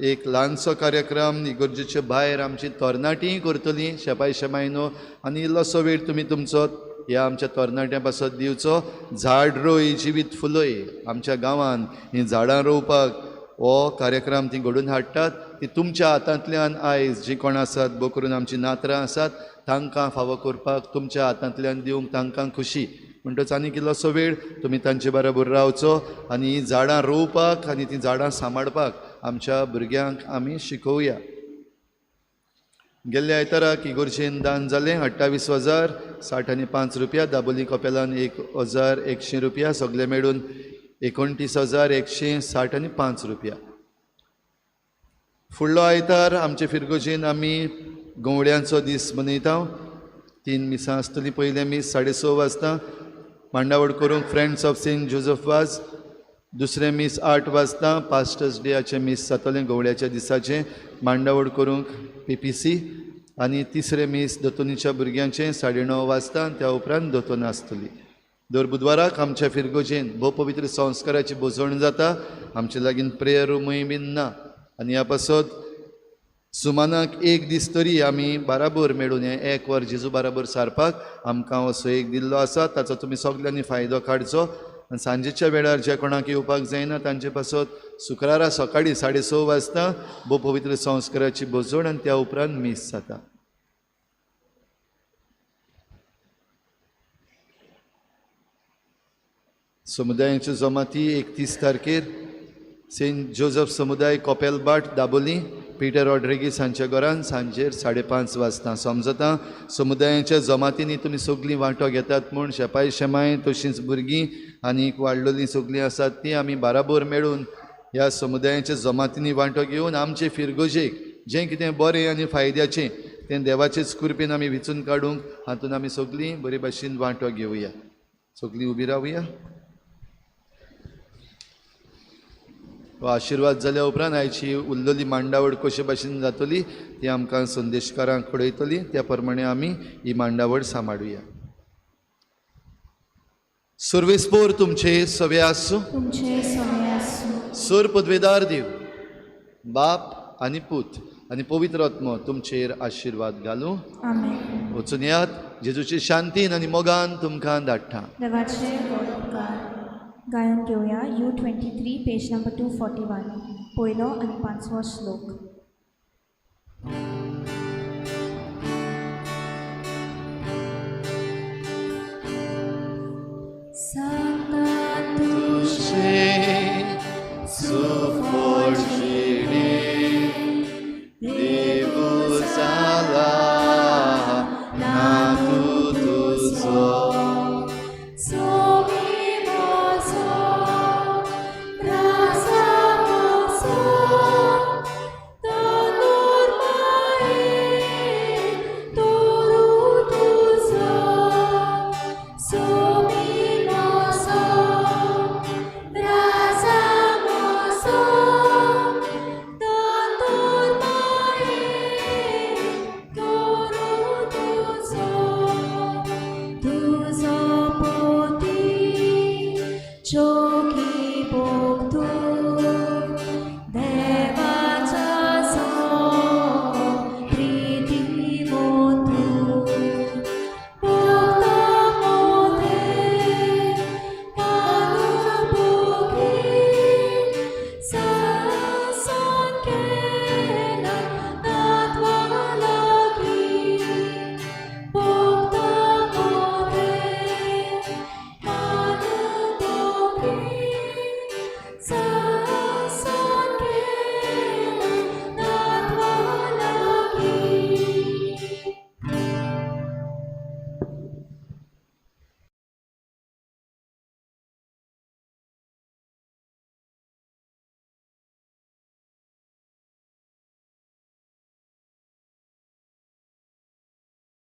[SPEAKER 3] एक ल्हानसो कार्यक्रम इगर्जेच्या भायर आमची तरणाटीं करतलीं शेपाय शेमायनो आनी इल्लोसो वेळ तुमी तुमचो ह्या आमच्या तरणाट्यां पासत दिवचो. झाड रोय जिवीत फुलय आमच्या गांवांत हीं झाडां रोवपाक हो कार्यक्रम ती घडोवन हाडटात. ती तुमच्या हातांतल्यान आयज जी कोण आसात, भोव करून आमची नातरां आसात, तांकां फावो करपाक तुमच्या हातांतल्यान दिवंक तांकां खुशी. म्हणटच आनीक इल्लोसो वेळ तुमी तांचे बरोबर रावचो आनी हीं झाडां रोवपाक आनी तीं झाडां सांबाळपाक आमच्या भुरग्यांक आमी शिकोवया. गेल्ल्या आयताराक इगर्जेन दान जालें 28,060 रुपया. दाबोली कपेलान 1,100 रुपया. सगळे मेळून 29,160 रुपया. फुडलो आयतार आमचे फिरगोजेन आमी गवळ्यांचो दीस मनयता. 3 मिसां आसतलीं. पयलें मीस 6:30 वाजता मांडावळ करूंक फ्रेंड्स ऑफ सेंट जोसेफ वाज. दुसरें मीस 8 वाजता पास्टर्स डेयाचें मीस जातलें गवळ्याच्या दिसाचें मांडावळ करूंक PPC. आनी तिसरें मीस दोतोनीच्या भुरग्यांचें 9:30 वाजता. त्या उपरांत दोतोन आसतली. दर बुधवाराक आमच्या फिरगोजेन भोव पवित्र संस्काराची बोजवण जाता. आमचे लागीं प्रेयर रूमय बीन ना आनी ह्या पासत सुमानाक एक दीस तरी आमी बराबर मेळून हें 1 वर जेजू बराबर सारपाक आमकां असो एक दिल्लो आसा. ताचो तुमी सगल्यांनी फायदो काडचो. आनी सांजेच्या वेळार जे कोणाक येवपाक जायना तांचे पासत शुक्रारा सकाळीं 6:30 वाजता भोव पवित्र संस्काराची बोजवण आनी त्या उपरांत मीस जाता. समुदायाच्यो जमाती 31 तारखेर सेंट जोसेफ समुदाय कोपेलबाट दाबोली पीटर रॉड्रिगीस हांच्या घरान सांजेर 5:30 वाजता समजता. समुदायाच्या जमातींनी तुमी सगळीं वांटो घेतात म्हूण शेपाय शेमाय तशींच भुरगीं आनी वाडलोलीं सगळीं आसात तीं आमी बराबर मेळून ह्या समुदायाच्या जमातींनी वांटो घेवन आमचे फिरगोजेक जें कितें बरें आनी फायद्याचें तें देवाचेच कृपेन आमी विचून काडूंक हातून आमी सगळीं बरे भाशेन वांटो घेवया. सगळीं उबी रावया. आशिर्वाद जाल्या उपरांत आयची उरलेली मांडावळ कशे भाशेन जातली ती आमकां संदेशकारांक कळयतली. त्या प्रमाणे आमी ही मांडावळ सांबाळुया. सर्वेस्पोर तुमचे सवे आसूं.
[SPEAKER 1] तुमचे सवे आसूं.
[SPEAKER 3] सर पदवेदार देव, बाप आनी पूत आनी पवित्र आत्मो तुमचेर आशिर्वाद घालूं.
[SPEAKER 1] आमेन.
[SPEAKER 3] वचून येयात जेजूचे शांतीन आनी मोगान तुमकां धाडटा.
[SPEAKER 1] देवाचे गोड उपकार गायन घेवया U23 पेज नंबर 241 पयलो आनी 5वो श्लोक.